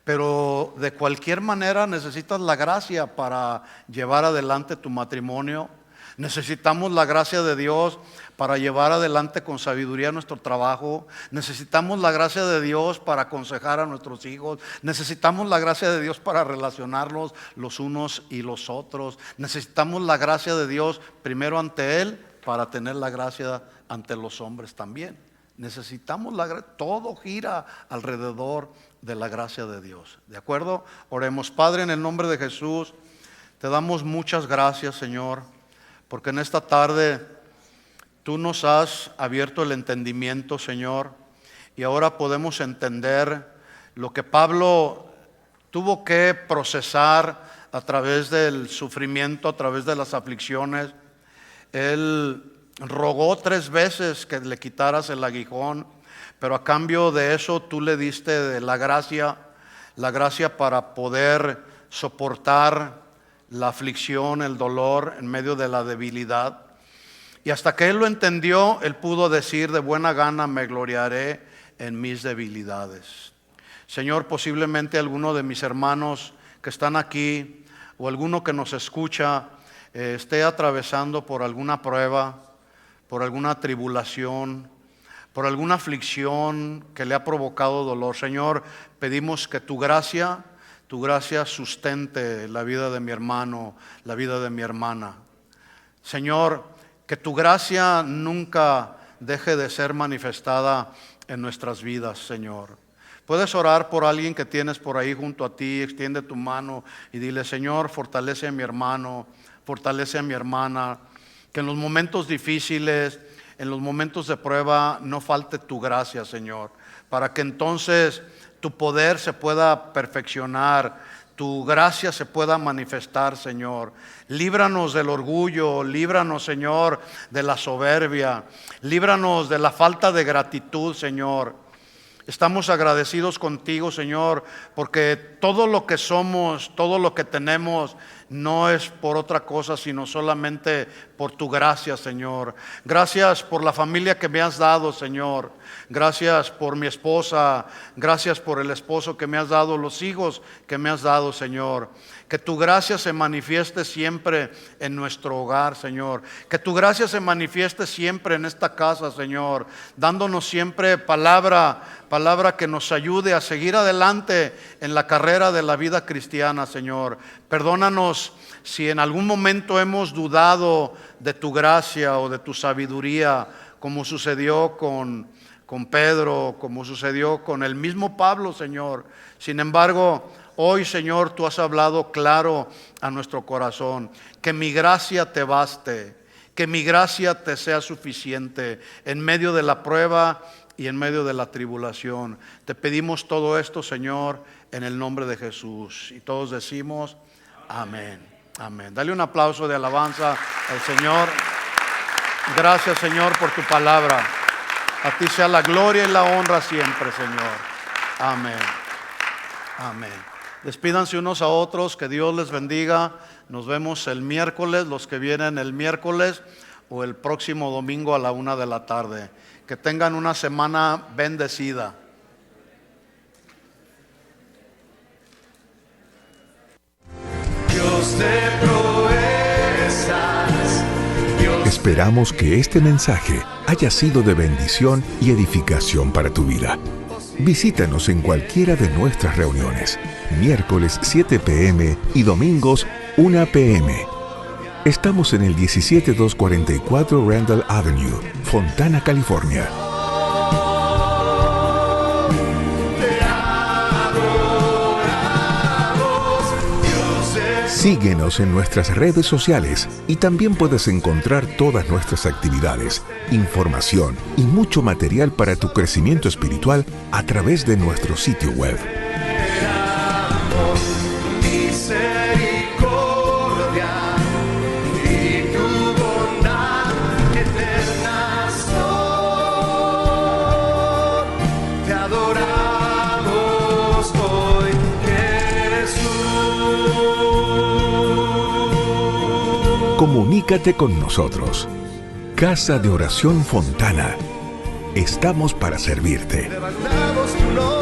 pero de cualquier manera necesitas la gracia para llevar adelante tu matrimonio. Necesitamos la gracia de Dios para llevar adelante con sabiduría nuestro trabajo. Necesitamos la gracia de Dios para aconsejar a nuestros hijos. Necesitamos la gracia de Dios para relacionarnos los unos y los otros. Necesitamos la gracia de Dios primero ante Él para tener la gracia ante los hombres también. Necesitamos la gracia. Todo gira alrededor de la gracia de Dios. ¿De acuerdo? Oremos. Padre, en el nombre de Jesús, te damos muchas gracias, Señor, porque en esta tarde tú nos has abierto el entendimiento, Señor, y ahora podemos entender lo que Pablo tuvo que procesar a través del sufrimiento, a través de las aflicciones. Él rogó 3 veces que le quitaras el aguijón, pero a cambio de eso tú le diste de la gracia para poder soportar la aflicción, el dolor en medio de la debilidad. Y hasta que él lo entendió, él pudo decir: de buena gana me gloriaré en mis debilidades. Señor, posiblemente alguno de mis hermanos que están aquí o alguno que nos escucha esté atravesando por alguna prueba, por alguna tribulación, por alguna aflicción que le ha provocado dolor. Señor, pedimos que tu gracia sustente la vida de mi hermano, la vida de mi hermana. Señor, que tu gracia nunca deje de ser manifestada en nuestras vidas, Señor. Puedes orar por alguien que tienes por ahí junto a ti. Extiende tu mano y dile: Señor, fortalece a mi hermano, fortalece a mi hermana. Que en los momentos difíciles, en los momentos de prueba, no falte tu gracia, Señor, para que entonces tu poder se pueda perfeccionar, tu gracia se pueda manifestar, Señor. Líbranos del orgullo, líbranos, Señor, de la soberbia, líbranos de la falta de gratitud, Señor. Estamos agradecidos contigo, Señor, porque todo lo que somos, todo lo que tenemos, no es por otra cosa, sino solamente por tu gracia, Señor. Gracias por la familia que me has dado, Señor. Gracias por mi esposa. Gracias por el esposo que me has dado, los hijos que me has dado, Señor. Que tu gracia se manifieste siempre en nuestro hogar, Señor. Que tu gracia se manifieste siempre en esta casa, Señor, dándonos siempre palabra que nos ayude a seguir adelante en la carrera de la vida cristiana, Señor. Perdónanos si en algún momento hemos dudado de tu gracia o de tu sabiduría, como sucedió con Pedro, como sucedió con el mismo Pablo, Señor. Sin embargo, hoy, Señor, tú has hablado claro a nuestro corazón. Que mi gracia te baste, que mi gracia te sea suficiente en medio de la prueba y en medio de la tribulación. Te pedimos todo esto, Señor, en el nombre de Jesús. Y todos decimos amén. Amén. Dale un aplauso de alabanza al Señor. Gracias, Señor, por tu palabra. A ti sea la gloria y la honra siempre, Señor. Amén. Amén. Despídanse unos a otros, que Dios les bendiga. Nos vemos el miércoles, los que vienen el miércoles o el próximo domingo a la 1 de la tarde. Que tengan una semana bendecida. Dios de proezas, Dios. Esperamos que este mensaje haya sido de bendición y edificación para tu vida. Visítanos en cualquiera de nuestras reuniones, miércoles 7 p.m. y domingos 1 p.m. Estamos en el 17244 Randall Avenue, Fontana, California. Síguenos en nuestras redes sociales y también puedes encontrar todas nuestras actividades, información y mucho material para tu crecimiento espiritual a través de nuestro sitio web. Te adoramos hoy. comunícate con nosotros. Casa de Oración Fontana. Estamos para servirte. Levantamos tu nombre.